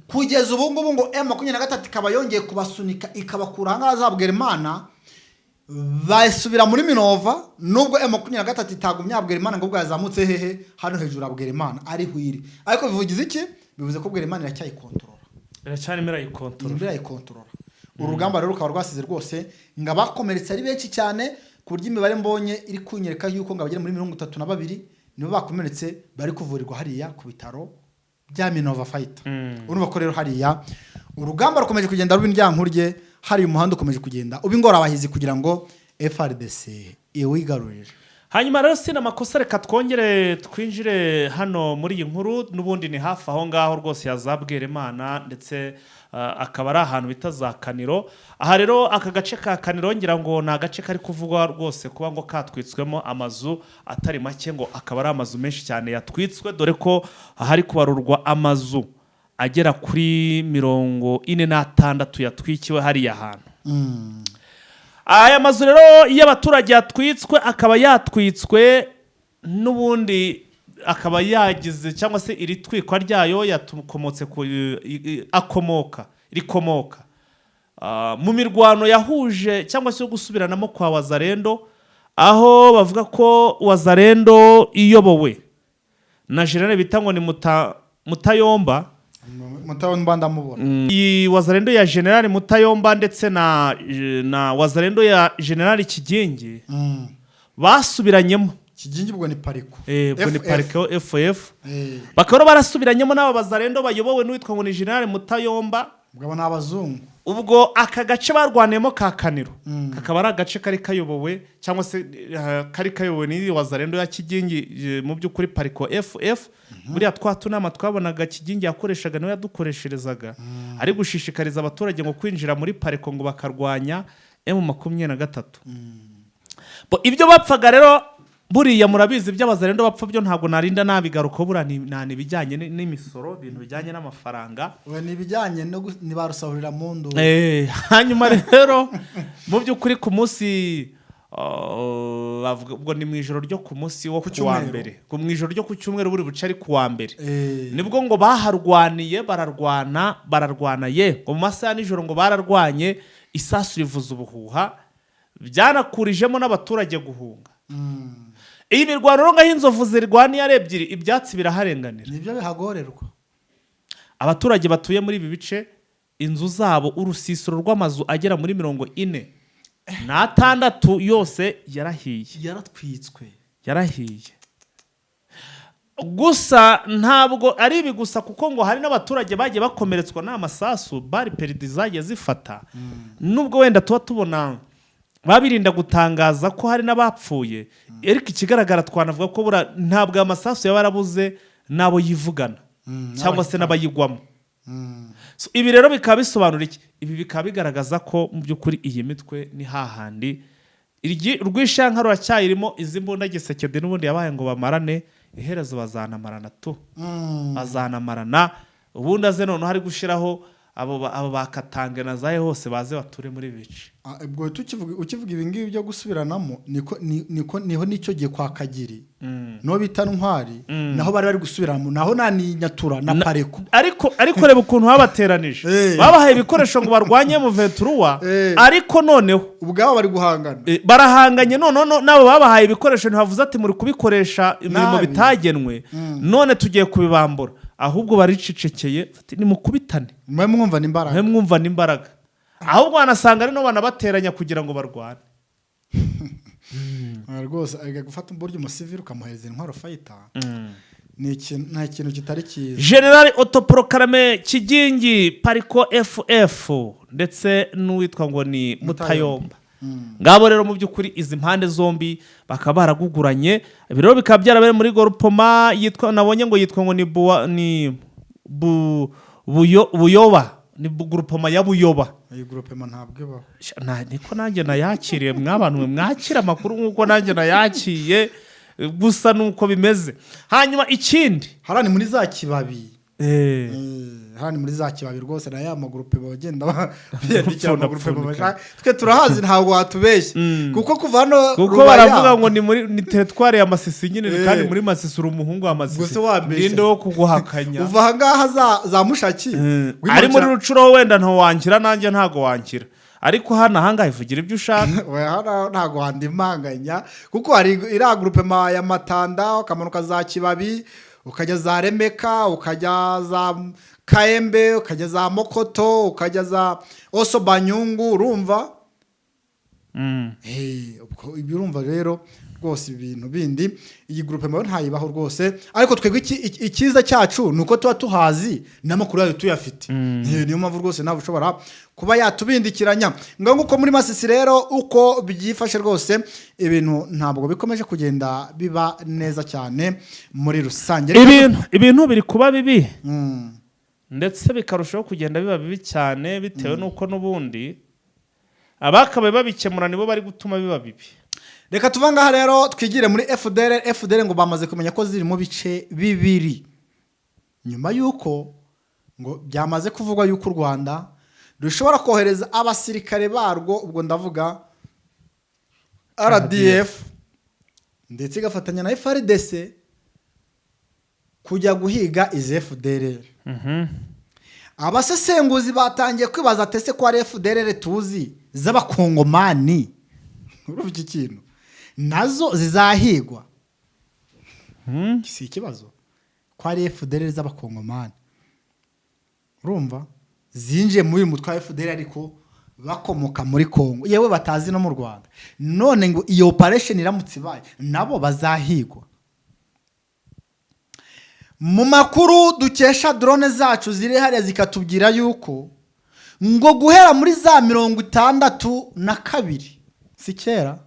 A: kugeza ubu ngubu ngo M23 ikaba yongeye kubasunika ikabakura hanga za Bwerimana basubira muri Minova nubwo M23 itagumya Bwerimana ngo bwazamutse hehe hano hejuru ya Bwerimana ari hwiri ariko bivugize iki bivuze ko Bwerimana iracyayikontorora irayikontorora urugamba rero rukaba rwasize rwose ngabakomeretse ari benshi cyane ku buryo imibare mbonye iri kunyereka yuko ngabagera muri 32 nibo bakomeretse bari kuvurirwa hariya ku bitaro bya Minova fight urumva ko rero hariya urugamba rukomeje kugenda ruba indyankurye hari umuhanda ukomeje kugenda ubingora abahizi kugira ngo FRDC iwigarurire
B: hanyuma rero sina makosa reka twongere twinjire hano muri iyi nkuru nubundi ni hafi aho ngaho rwose ya Bwerimana ndetse akaba ari ahantu bita za Kaniro aha rero aka gace ka Kaniro ngira ngo ni agace kari kuvugwa rwose kuba ngo katwitswemo amazu atari make ngo akaba ari amazu menshi cyane yatwitswe dore ko hari kubarurwa amazu agera kuri 46 yatwikiwe hariya hantu aya mazu rero iyo abaturage yatwitswe akaba yatwitswe n'ubundi akaba yagize cyangwa se iri twikwa ryayo yatukomotse ku rikomoka mu mirwano yahuje cyangwa se yo gusubiranamo kwa Wazalendo aho bavuga ko Wazalendo iyobowe na General bita ngo ni Mutayomba
A: ndamubona
B: iyi Wazalendo ya General Mutayomba ndetse na Wazalendo ya General Kigingi basubiranyemo
A: Kigingi ubwo ni Pariko
B: ubwo ni Pariko FF bakaba barasubiranyemo n'aba Wazalendo bayobowe n'uwitwa ngo ni General Mutayomba
A: ubwo n'abazungu
B: ubwo aka gace barwanemo ka Kaniro kakaba ari agace kari kayobowe cyangwa se kari kayobowe ni Wazalendo ya Kigingi mu by'ukuri Pariko FF buriya twatunama twabonaga Kigingi yakoreshaga nawe yadukoresherezaga ari gushishikariza abaturage ngo kwinjira muri Pariko ngo bakarwanya M23 ibyo bapfaga rero buriya murabizi by'Abazalendo bapfa byo ntabwo narinda nabigaruka bura ni bijyanye n'imisoro ibintu bijyanye n'amafaranga
A: we ni bijyanye no ni barusahurira mu ndu
B: hanyuma rero mu by'ukuri ku munsi ubwo ni mu ijoro ryo ku munsi wo kuwa mbere mu ijoro ryo ku cyumweru buri buce ari kuwa mbere nibwo ngo baharwaniye bararwana ye ngo mu masaha nijoro ngo bararwanye isasu rivuza ubuhuha byanakurijemo n'abaturage guhunga iyi mirwano ronga y'inzovu zirwaniye ari ebyiri ibyatsi biraharenganira
A: nibyo bihagorerwa
B: abaturage batuye muri ibi bice inzu zabo urusisiro rw'amazu agera muri 46 yose yarahiye
A: yaratwitswe
B: yarahiye gusa ntabwo ari ibi gusa kuko ngo hari n'abaturage bagiye bakomeretswa n'amasasu bari peridi zagiye zifata nubwo wenda tuba tubona babirinda gutangaza ko hari n'abapfuye ariko ikigaragara twanavuga ko ntabwo aya masasu yaba yarabuze n'abo yivugana cyangwa se n'abayigwamo. Ibi rero bikaba bisobanura iki? Ibi bikaba bigaragaza ko mu by'ukuri iyi mitwe ni hahandi urwishanka ruracyayirimo, izi mbunda gisekedi n'ubundi yabaye ngo bamarane, iherezo bazanamarana tu bazanamarana, ubundi aze noneho hari gushyiraho abo bakatange na zahe hose baze bature muri bice.
A: Ubwo ukivuga ibi ngibi byo gusubiranamo niho nicyo gihe kwa Kagiri no bita Ntwari naho bari gusubiramo, naho nani Nyatura na Pareko,
B: ariko reba ukuntu babateranije babahaye ibikoresho ngo barwanye mu Ventura, ariko noneho
A: ubwabo bari guhangana,
B: barahanganye nabo babahaye ibikoresho ntibavuze ati muri kubikoresha imirimo bitagenwe none tugiye kubibambura, ahubwo baricecekeye ni mukubitane
A: mwe
B: mwumva n'imbaraga, ahubwo wanasanga ari no banabateranya kugira ngo barwane.
A: Rwose gufata uburyo umusivili ukamuhereza intwaro fighter nta kintu kitari cyiza.
B: General Autoproclamé Kigingi Pariko FF ndetse n'uwitwa ngo ni Mutayomba, ngabo rero mu by'ukuri izi mpande zombi bakaba baraguguranye. Ibiro bikaba byarabaye muri Gorpoma nabonye ngo yitwa ngo ni Buyoba, ni Gorpoma ya Buyoba.
A: Iyi Gorpoma ntabwo ibaho.
B: Niko nanjye nayakiriye, mwabantu mwakira amakuru nk'uko nanjye nayakiye, gusa nuko bimeze. Hanyuma ikindi
A: harani muri za Kibabi, harani muri za Kibabi rwose na ya magrupe bagenda biyandikira magrupe babashaka, twe turahazi ntabwo watubeshye kuko kuva hano
B: kuko baravuga ngo ni territoire ya Masisi nyine, kandi muri Masisi umuhungu wa Masisi ndinde wo kuguhakanya
A: uva hangaha za Mushaki
B: ari muri Rucuro, wenda nto wankira nanjye ntago wankira, ariko hano ahangahe ivugira ibyo ushaka.
A: Hano ntago wandimanganya kuko hari iriya groupe ya Matanda ukamanuka za Kibabi ukajya za Remeka ukajya za Kaembe ukajya za Mokoto ukajya za Oso Banyungu, urumva ibyo urumva rero rwose ibintu bindi. Iyi groupe mayo ntayibaho rwose, ariko twebwe ikiza cyacu nuko tuba tuhazi n'amakuru yayo tuyafite. Niyo mpamvu rwose nawe ushobora kuba yatubindikiranya nguko muri Masisi rero uko byifashe rwose ibintu ntabwo bikomeje kugenda biba neza cyane muri rusange.
B: Ibintu biri kuba bibi ndetse bikarushaho kugenda biba bibi cyane bitewe n'uko n'ubundi abakabaye babikemura nibo bari gutuma biba bibi.
A: Reka tuvangaha rero twigire muri FDL ngo bamaze kumenya ko ziri mu bice bibiri, nyuma yuko ngo byamaze kuvugwa yuko u Rwanda rushobora kohereza abasirikare barwo, ubwo ndavuga RDF ndetse igafatanya na FARDC kujya guhiga izi FDL. Abasesenguzi batangiye kwibaza tese ko ari FDL tuzi z'abakongomani, urumva iki kintu nazo zizahigwa si ikibazo ko ari FDL z'abakongomani, urumva zinjiye muri mutwa FDL ariko bakomoka muri Kongo yewe batazi no mu Rwanda, none ngo iyo operation iramutse ibaye nabo bazahigwa. Mu makuru dukesha drone zacu ziri hariya zikatubwira yuko ngo guhera muri za 62 si kera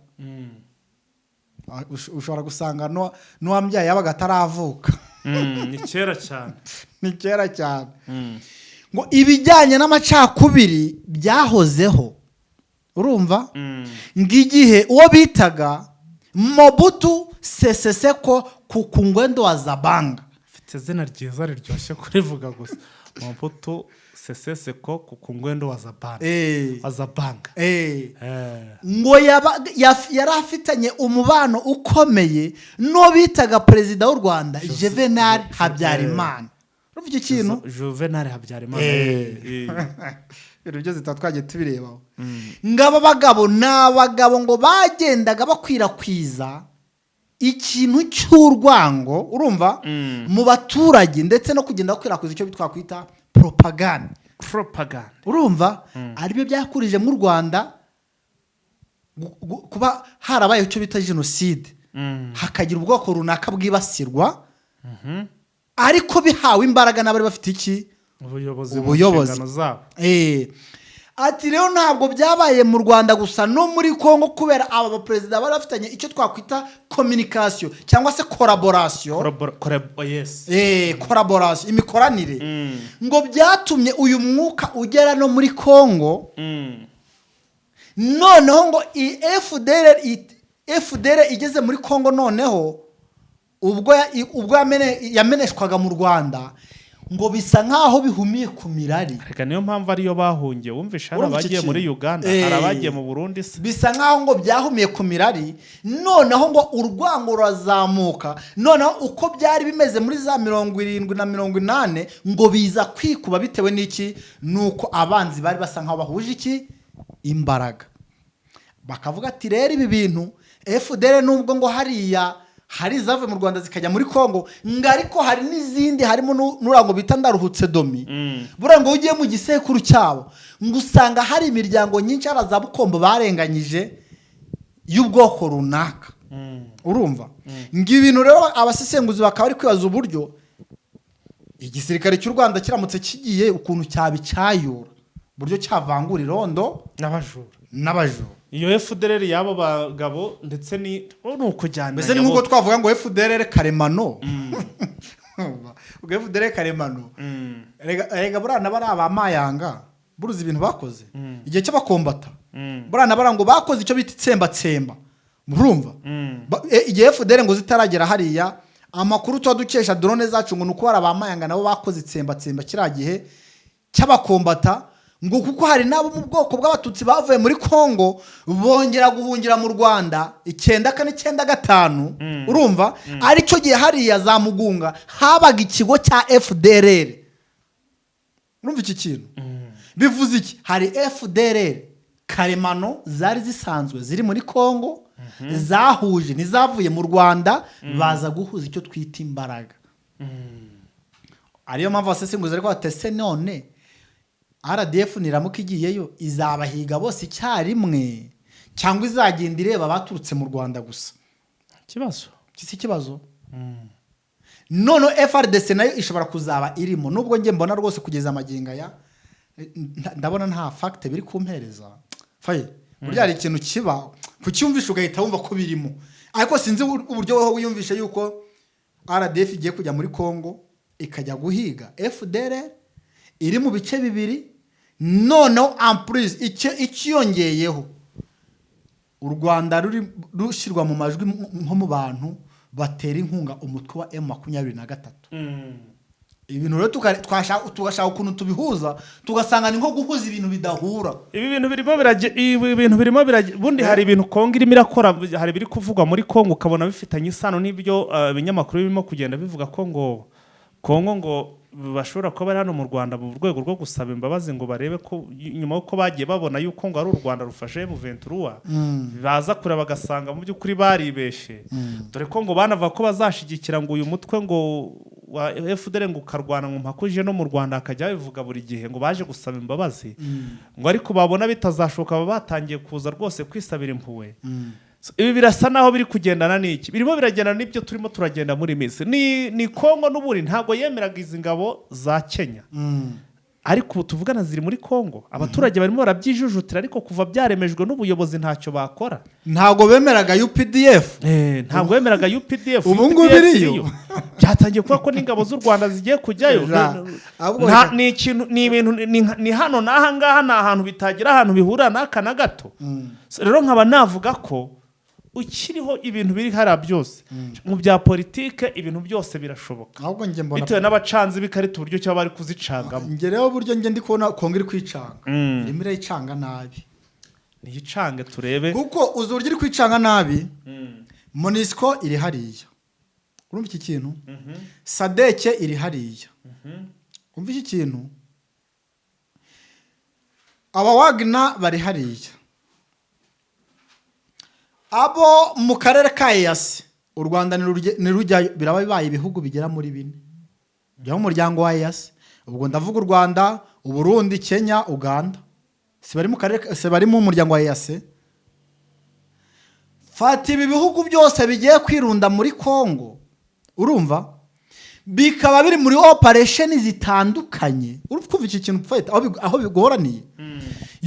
A: ushobora gusanga n'uwambyaye yabaga ataravuka.
B: Ni kera cyane,
A: ni kera cyane. Ngo ibijyanye n'amacakubiri byahozeho, urumva ngigihe uwo bitaga Mobutu Sese Seko Kukungwendo wa Zabanga,
B: afite izina ryiza riryoshye kurivuga gusa, Mobutu Sese Seko Kukungwendo wa Zabanga. Ngo yari afitanye umubano ukomeye no bitaga perezida w'u Rwanda Juvenal Habyarimana. Urumva ikintu Juvenal Habyarimana
A: ibyo zitatwagiye tubirebaho. Ngaba bagabo n'abagabo ngo bagendaga bakwirakwiza ikintu cy'urwango, urumva mu baturage, ndetse no kugenda bakwirakwiza icyo bitwakwita propaganda, urumva aribyo byakurije mu Rwanda kuba harabaye icyo bita genocide, hakagira ubwoko runaka bwibasirwa ariko bihawe imbaraga n'abari bafite iki
B: ubuyobozi mu
A: Ubuyobozi.
B: nshingano zabo.
A: Ati rero ntabwo byabaye mu Rwanda gusa no muri Kongo kubera aba baperezida bari bafitanye icyo twakwita communication cyangwa se collaboration
B: Yes.
A: collaboration imikoranire ngo byatumye uyu mwuka ugera no muri Kongo noneho ngo FDR igeze muri Kongo noneho ubwo yameneshwaga mu Rwanda ngo bisa nkaho bihumiye ku mirari.
B: Reka niyo mpamvu ariyo bahungiye wumvisha hari abagiye muri Uganda hari abagiye mu Burundi se
A: bisa nkaho ngo byahumiye ku mirari noneho ngo urwango rurazamuka noneho uko byari bimeze muri za 70 na 80 ngo biza kwikuba bitewe n'iki nuko abanzi bari basa nkaho bahuje iki imbaraga bakavuga ati rero ibi bintu FDR nubwo ngo hari zave mu Rwanda zikajya muri Kongo ariko hari n'izindi harimo nurango bita ndaruhutse domi burango ugiye mu gisekuru cyabo ngo usanga hari imiryango nyinshi araza bukombo barenganyije y'ubwoko runaka urumva ngo ibintu rero abasesenguzi bakaba ari kwibaza uburyo igisirikare cy'u Rwanda kiramutse kigiye ukuntu cyabicayura buryo cyavangura irondo n'abajura
B: iyo FDR yabo bagabo ndetse ni ukujyana
A: mbese ni nkuko twavuga ngo FDR karemano ubwo FDR karemano rega burana bari abamayanga buruzi ibintu bakoze igihe cy'abakombata burana barango bakoze icyo bita itsembatsemba murumva igihe FDR ngo zitaragera hariya amakuru tuba dukesha drone zacu ngo nuko bari abamayanga nabo bakoze itsembatsemba kiragihe cy'abakombata ngo kuko hari nabo mu bwoko bw'abatutsi bavuye muri Kongo bongera guhungira mu Rwanda 94-95 urumva aricyo gihe hariya za Mugunga habaga ikigo cya FDR urumva iki kintu bivuze iki hari FDR karemano zari zisanzwe ziri muri Kongo zahuje ntizavuye mu Rwanda baza guhuza icyo twita imbaraga ariyo mpamvu asesenguza ariko atese none RDF niramuka igiyeyo izabahiga bose icyarimwe cyangwa izagenda ireba baturutse mu Rwanda gusa kibazo none FRDC nayo ishobora kuzaba irimo nubwo nge mbona rwose kugeza amaginga ya ndabona nta fact biri kumpereza faye burya hari ikintu kiba kucyumvisha ugahita wumva ko birimo ariko sinzi uburyo wowe wiyumvisha yuko RDF igiye kujya muri Kongo ikajya guhiga FDR iri mu bice bibiri noneho amprise icyongeyeho u Rwanda rushyirwa mu majwi nko mu bantu batera inkunga umutwe wa M23 ibintu rero tugashaka ukuntu tubihuza tugasanga ni nko guhuza ibintu bidahura
B: ibi bintu birimo bundi hari ibintu Kongo irimo irakora hari biri kuvugwa muri Kongo ukabona bifitanye isano n'ibyo ibinyamakuru birimo kugenda bivuga ko ngo Kongo ngo bashobora kuba bari hano mu Rwanda mu rwego rwo gusaba imbabazi ngo barebe ko nyuma uko bagiye babona yuko ngo ari u Rwanda rufashe M23 baza kure bagasanga mu by'ukuri baribeshe dore ko ngo banava ko bazashigikira ngo uyu mutwe ngo wa FDR ngo karwana ngo mpakuje no mu Rwanda akajya bivuga buri gihe ngo baje gusaba imbabazi ngo ariko babona bitazashoka batangiye kuza rwose kwisabira impuwe ibi birasa naho biri kugendana n'iki birimo biragendana n'ibyo turimo turagenda muri Misiri ni Kongo n'uburi ntago yemeraga izi ngabo za Kenya ariko ubu tuvugana ziri muri Kongo abaturage barimo barabyijujutira ariko kuva byaremejwe n'ubuyobozi ntacyo bakora
A: ntago bemeraga UPDF
B: ntago bemeraga UPDF
A: ubu ngubu biriyo
B: byatangiye kuba ko n'ingabo z'u Rwanda zigiye kujyayo ni ikintu ni ibintu ni hano n'aha ngaha ni ahantu bitagira ahantu bihura n'aka na gato rero nkaba navuga ko ukiriho ibintu biri hara byose mu bya politike ibintu byose birashoboka
A: ahubwo nge mbona
B: bitewe n'abacanzi bikarita uburyo cyo bari kuzicangamo
A: nge rero buryo nge ndi kubona Kongo iri kwicanga irimo irayicanga nabi
B: niyicange turebe
A: kuko uzi uburyo iri kwicanga nabi MONUSCO iri hariya urumva iki kintu SADC iri hariya umva iki kintu aba Wagner bari hariya abo mu karere ka EAC u Rwanda ni rujya biraba bibaye ibihugu bigera muri 4 byo mu muryango wa EAC ubwo ndavuga u Rwanda u Burundi Kenya Uganda se bari mu muryango wa EAC fati ibi bihugu byose bigiye kwirunda muri Kongo urumva bikaba biri muri operation zitandukanye. Uri kumva iki kintu fight aho bigoraniye.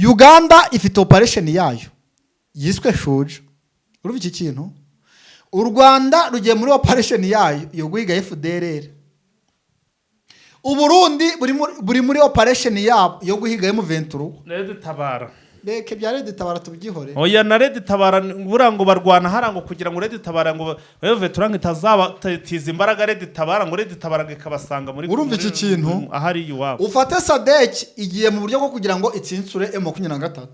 A: Uganda ifite operation yayo yiswe Shuja. Uri iki kintu u Rwanda rugiye muri operation yayo yo guhiga FDLR. Uburundi buri muri operation yabo yo guhiga M23.
B: Red Tabara.
A: Reke bya Red Tabara tubyihore.
B: Oya na Red Tabara burango barwana harango kugira ngo Red Tabara ngo beve turange tazaba tiza imbaraga Red Tabara ngo Red Tabara ikabasanga muri.
A: Urumva iki kintu
B: ahari iwabo.
A: Ufate SADC igiye mu buryo bwo kugira ngo itsinsure M23.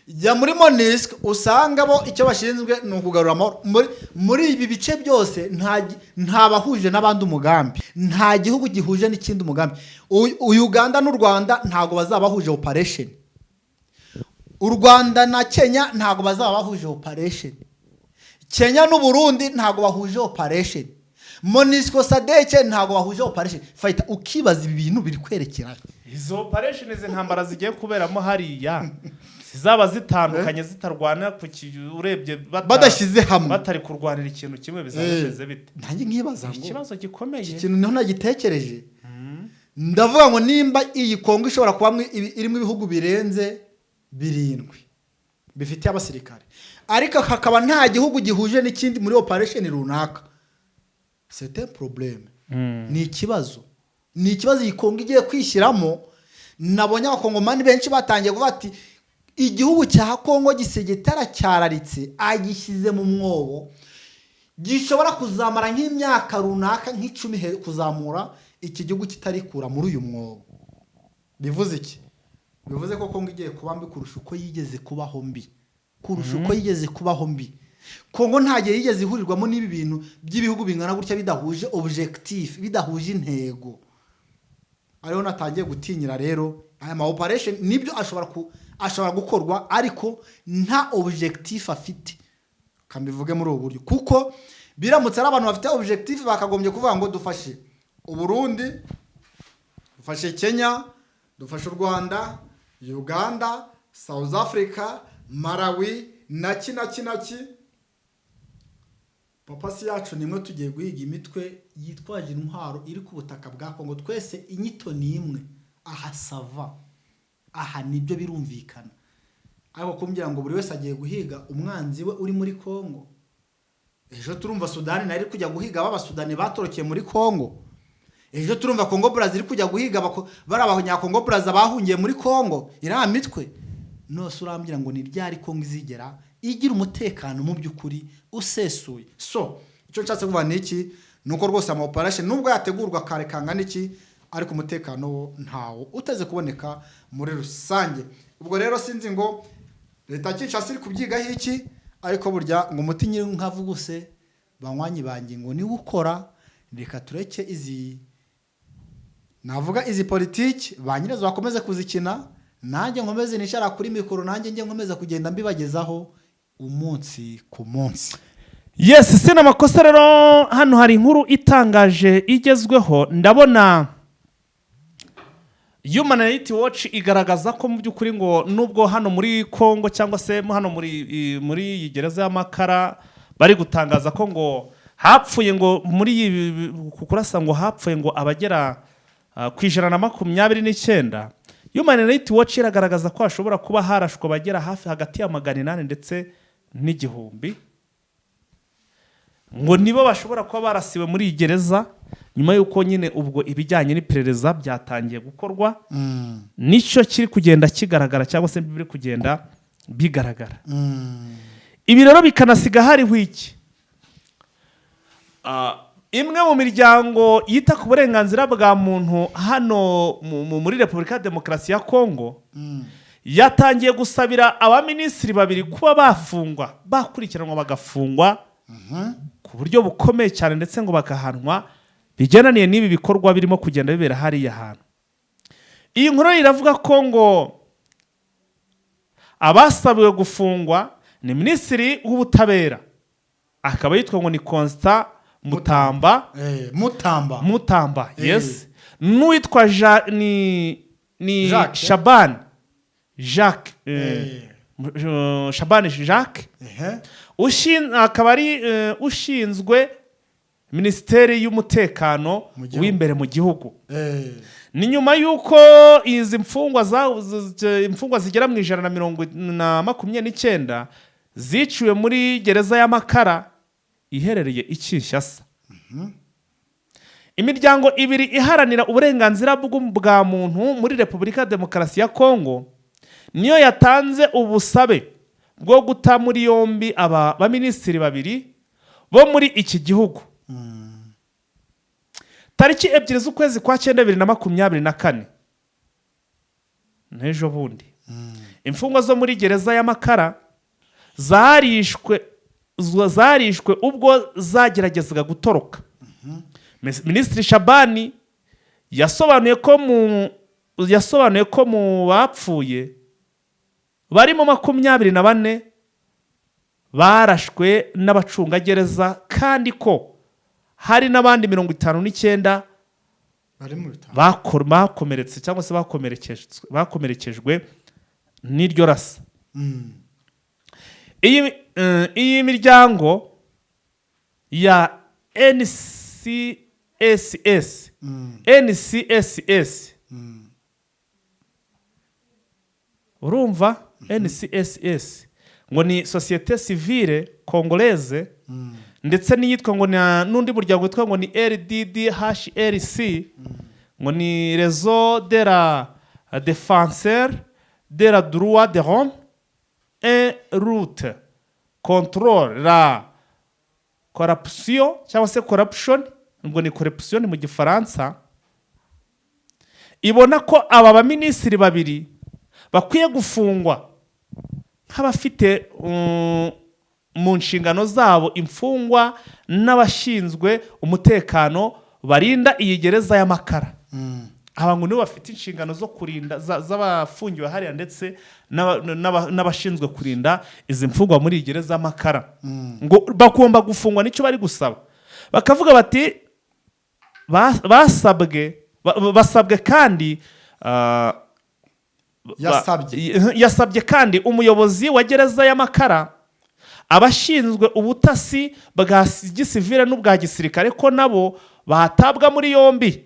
A: Jya muri MONUSCO usanga bo icyo bashinzwe ni ukugarura amahoro muri ibi bice byose. Nta bahuje n'abandi umugambi, nta gihugu gihuje n'ikindi umugambi. Uganda n'u Rwanda ntago bazaba bahuje operation, u Rwanda na Kenya ntago bazaba bahuje operation, Kenya n'u Burundi ntago bahuje operation, MONUSCO SADC ntago bahuje operation. Fight ukibaza ibi bintu biri kwerekera
B: izo operation z'intambara zigiye kuberamo hariya zaba zitandukanye zitarwana ku urebye
A: badashyize hamwe
B: batari kurwanira ikintu kimwe bizameze bite.
A: Nanjye nkibaza ngo
B: ikibazo gikomeye
A: ikintu niho nagitekereje. Ndavuga ngo nimba iyi Kongo ishobora kuba irimo ibihugu birenze 7 bifite abasirikare, ariko hakaba nta gihugu gihuje n'ikindi muri operation runaka, c'est un problème. Ni ikibazo iyi Kongo igiye kwishyiramo. Nabonye abakongomani benshi batangiye kuvuga ati igihugu cya Kongo gisegetara cyararitse agishyize mu mwobo gishobora kuzamara nk'imyaka runaka nk'icumi kuzamura iki gihugu kitarikura muri uyu mwobo. Bivuze iki? Bivuze ko Kongo igiye kuba mbi kurusha uko yigeze kubaho mbi, Kongo nta gihe yigeze ihurirwamo n'ibi bintu by'ibihugu bingana gutya bidahuje objectif, bidahuje intego. Ariho natangiye gutinyira rero aya ma operation nibyo ashobora gukorwa ariko nta objectif afite. Kambivuge muri ubu buryo kuko biramutse ari abantu bafite objectif bakagombye kuvuga ngo dufashe u Burundi, dufashe Kenya, dufashe u Rwanda, Uganda, South Africa, Malawi, naki. Papasi yacu nimwe tugiye guhiga imitwe yitwaje intwaro iri ku butaka bwa Kongo. Twese inyito ni imwe. Aha sava, aha nibyo birumvikana. Ariko kumbwira ngo buri wese agiye guhiga umwanzi we uri muri Kongo. Ejo turumva Sudani nari kujya guhiga abasudani batorokeye muri Kongo. Ejo turumva Kongo Brazil kujya guhiga bari abanyakongo Brazil bahungiye muri Kongo. Iriya mitwe nose urambwira ngo ni ryari Kongo izigera igira umutekano mu by'ukuri usesuye. So icyo nshatse kuvuga ni iki? Nuko rwose ama operation nubwo yategurwa kare kangana iki, ariko umutekano wo ntawo uteze kuboneka muri rusange. Ubwo rero sinzi ngo leta Kinshasa iri kubyigaho iki, ariko burya ngo umuti nyiri nkavuguse banywanyi bangi ngo ni ukora. Reka tureke izi navuga izi politiki banyirazo bakomeze kuzikina, nanjye nkomeze nishara kuri mikoro, nanjye nge nkomeza kugenda mbibagezaho umunsi ku munsi.
B: Yes, sina makosa rero. Hano hari inkuru itangaje igezweho. Ndabona Human Rights Watch igaragaza ko mu by'ukuri ngo nubwo hano muri Kongo cyangwa se hano muri gereza y'Amakara bari gutangaza ko ngo hapfuye ngo muri kukurasa ngo hapfuye ngo abagera ku 129. Human Rights Watch iragaragaza ko hashobora kuba harashwe abagera hafi hagati ya 800 ndetse n'igihumbi, ngo nibo bashobora kuba barasiwe muri gereza nyuma yuko nyine ubwo ibijyanye n'iperereza byatangiye gukorwa. Nicyo kiri kugenda kigaragara cyangwa se biri kugenda bigaragara. Ibi rero bikanasiga hariho iki? Imwe mu miryango yita ku burenganzira bwa muntu hano muri Repubulika ya Demokarasi ya Kongo yatangiye gusabira abaminisitiri babiri kuba bafungwa, bakurikiranwa bagafungwa ku buryo bukomeye cyane ndetse ngo bakahanwa bigenaniye n'ibi bikorwa birimo kugenda bibera hariya hantu. Iyi nkuru iravuga ko ngo abasabiwe gufungwa ni Minisitiri w'Ubutabera, akaba yitwa ngo ni Constant Mutamba. Mutamba, yes. N'uwitwa ni Shaban Jacques. Shaban Jacques. Akaba ari ushinzwe minisiteri y'umutekano
A: Mu gihugu.
B: w'imbere mu gihugu.
A: Eh.
B: Ni nyuma y'uko izi imfungwa zigera mu 129 ziciwe muri gereza y'Amakara iherereye i Kinshasa. Imiryango ibiri iharanira uburenganzira bwa muntu muri Repubulika ya Demokarasi ya Kongo niyo yatanze ubusabe bwo guta muri yombi aba baminisitiri babiri bo muri iki gihugu. Tariki 2 z'ukwezi kwa 9/2024 n'ejo bundi imfungwa zo muri gereza y'Amakara zarishwe ubwo zageragezaga gutoroka. Minisitiri Shabani yasobanuye ko mu bapfuye barimo 24 barashwe n'abacungagereza kandi ko hari n'abandi 59
A: bari mu bitaro
B: bakomeretse cyangwa se bakomerekejwe n'iryo rasa. Iyi miryango ya NCSS urumva NCSS ngo ni Société Civile Congolaise ndetse n'iyitwa ngo n'undi muryango witwa ngo ni RDDHRC ngo ni Réseau de la Défenseur de la Droit de l'Homme et Lutte contre la Corruption cyangwa se corruption ngo ni corruption mu gifaransa. Ibona ko aba baminisitiri babiri bakwiye gufungwa nk'abafite mu nshingano zabo imfungwa n'abashinzwe umutekano barinda iyi gereza y'Amakara. Aba ngo nibo bafite inshingano zo kurinda z'abafungiwe hariya ndetse n'abashinzwe kurinda izi mfungwa muri iyi gereza y'Amakara. Ngo bagomba gufungwa nicyo bari gusaba. Bakavuga bati basabwe kandi yasabye kandi umuyobozi wa gereza y'Amakara, abashinzwe ubutasi bwa gisivile n'ubwa gisirikare ko nabo batabwa muri yombi,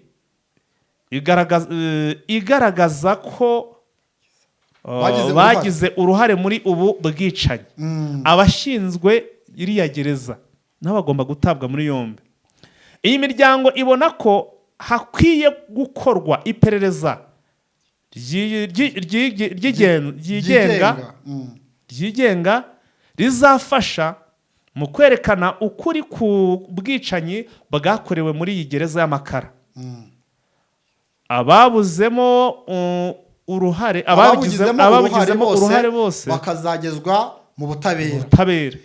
B: igaragaza ko bagize uruhare muri ubu bwicanyi. Abashinzwe iriya gereza nabo bagomba gutabwa muri yombi. Iyi miryango ibona ko hakwiye gukorwa iperereza ryigenga rizafasha mu kwerekana ukuri ku bwicanyi bwakorewe muri iyi gereza y'Amakara. Ababugizemo uruhare bose
A: bakazagezwa mu butabera.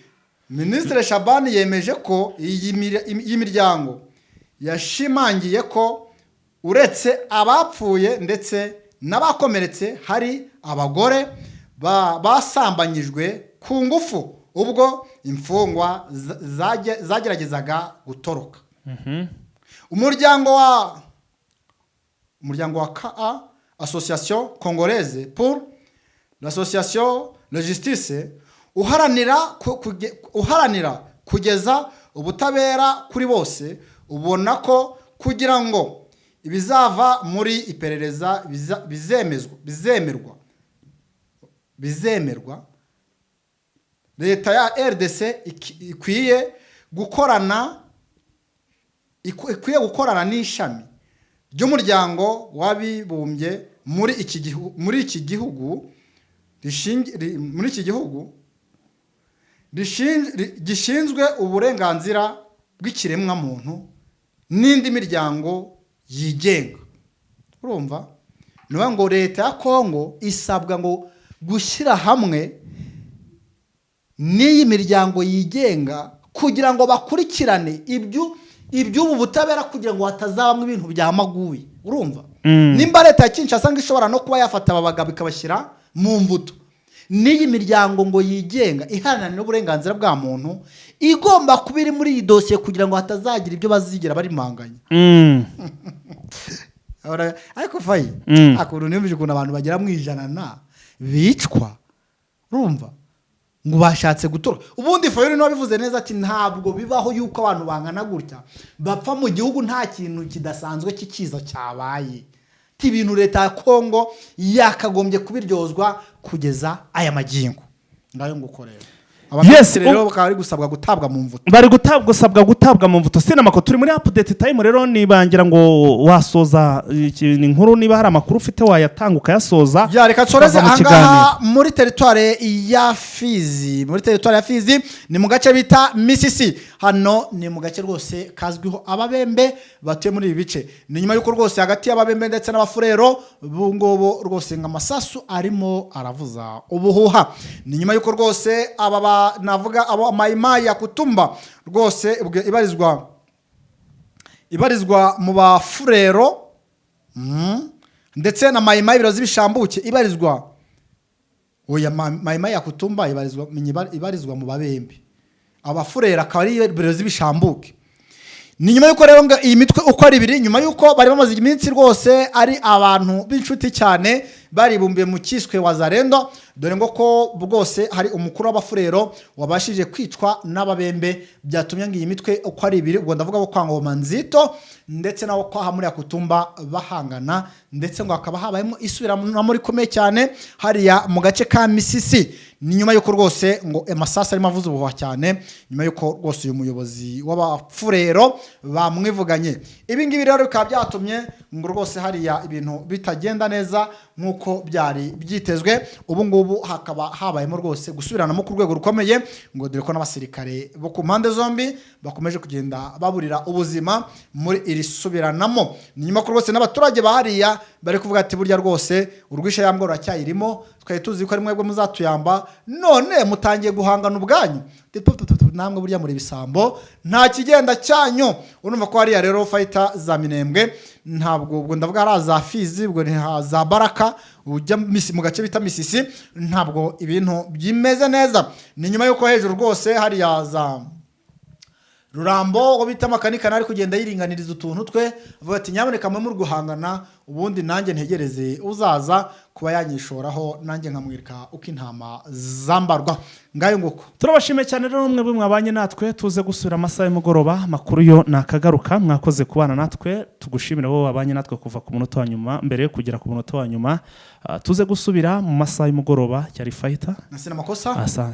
A: Minisitiri Shabani yemeje ko iyi miryango yashimangiye ko uretse abapfuye ndetse n'abakomeretse hari abagore basambanyijwe ku ngufu ubwo imfungwa zageragezaga gutoroka. Umuryango wa KA, Association Congolaise pour l'Association de Justice, uharanira kugeza ubutabera kuri bose, ubona ko kugira ngo ibizava muri iperereza bizemerwa leta ya RDC ikwiye gukorana n'ishami ry'umuryango w'abibumbye muri iki gihugu gishinzwe uburenganzira bw'ikiremwa muntu n'indi miryango yigenga. Urumva? Niyo ngo leta ya Kongo isabwa ngo gushyira hamwe n'iyi miryango yigenga kugira ngo bakurikirane iby'ubu butabera kugira ngo hatazabamo ibintu byamaguye. Urumva? Nimba leta ya Kinshasa ngo ishobora no kuba yafata aba bagabo ikabashyira mu mbuto, n'iyi miryango ngo yigenga iharanira n'uburenganzira bwa muntu igomba kuba iri muri iyi dosiye kugira ngo hatazagira ibyo bazigira barimanganya. Ariko fayi akuntu nimuje ukuntu abantu bagera mu 100 bicwa. Urumva? ngo bashatse gutora ubundi Fayulu niwe bivuze neza ati ntabwo bibaho yuko abantu bangana gutya bapfa mu gihugu nta kintu kidasanzwe kikiza cyabaye ibintu leta ya Kongo yakagombye kubiryozwa kugeza aya magingo ngayo ngukorera
B: Yes,
A: rero bakaba bari gusabwa gutabwa mu mvuto
B: bari gusabwa gutabwa mu mvuto sinamako turi muri update time rero nibangira ngo wasoza ikintu inkuru niba hari amakuru ufite wayatanga ukayasoza
A: ya reka tsoreze ahangaha muri territoire ya Fizi ni mu gace bita Misisi hano ni mu gace rwose kazwiho ababembe batuye muri ibi bice ni nyuma yuko rwose hagati y'ababembe ndetse n'abafurero bungobo rwose ngamasasu arimo aravuza ubuhuha ni nyuma yuko rwose aba navuga abo Maimai ya Kutumba rwose ibarizwa mu bafurero ndetse na Maimai birozi bishambuke ibarizwa oya Maimai ya Kutumba ibarizwa mu babembe abafurero akaba ari birozi bishambuke ni nyuma yuko rero iyi mitwe uko ari ibiri nyuma yuko bari bamaze iminsi rwose ari abantu b'inshuti cyane baribumbiye mu kiswe Wazalendo dore ngo ko bwose hari umukuru w'abafurero wabashije kwicwa n'ababembe byatumye ngiyi mitwe uko ari ibiri ubwo ndavuga ko kwa Ngoma Nzito ndetse nawo kwa muri Kutumba bahangana ndetse ngo akaba habayemo isubira muri komeye cyane hariya mu gace ka Misisi ni nyuma yuko rwose ngo amasasa arimo avuza ubuhuha cyane nyuma yuko rwose uyu muyobozi w'abafurero bamwivuganye ibi ngibi rero bikaba byatumye ngo rwose hariya ibintu bitagenda neza nkuko byari byitezwe ubu ngubu hakaba habayemo rwose gusubiranamo ku rwego rukomeye ngo dore ko n'abasirikare bo ku mpande zombi bakomeje kugenda baburira ubuzima muri iri subiranamo ni nyuma ko rwose n'abaturage bahariya bari kuvuga ati burya rwose urwisha yambwa ruracyayirimo twari tuzi ko ari mwebwe muzatuyamba none mutangiye guhangana ubwanyu namwe burya muri bisambo nta kigenda cyanyu urumva ko hariya rero fighter za Minembwe ntabwo ubwo ndavuga ari za Fizi ubwo ni za Baraka ujya mu gace bita Misisi ntabwo ibintu byimeze neza ni nyuma yuko hejuru rwose hariya za Rurambo ngo bita makanika nari kugenda yiringaniriza utuntu twe avuga ati nyamuneka mwe muri guhangana ubundi nanjye ntegereze uzaza kuba yanyishoraho nanjye nkamwirika uko intama zambarwa ngayo nguko
B: turabashime cyane rero umwe mwabanye natwe tuze gusura amasaha y'umugoroba makuru yo nakagaruka mwakoze kubana natwe tugushimira wowe wabanye natwe kuva ku munota wa nyuma mbere kugera ku munota wa nyuma tuze gusubira mu masaha y'umugoroba cyari fighter
A: nasina makosa
B: asa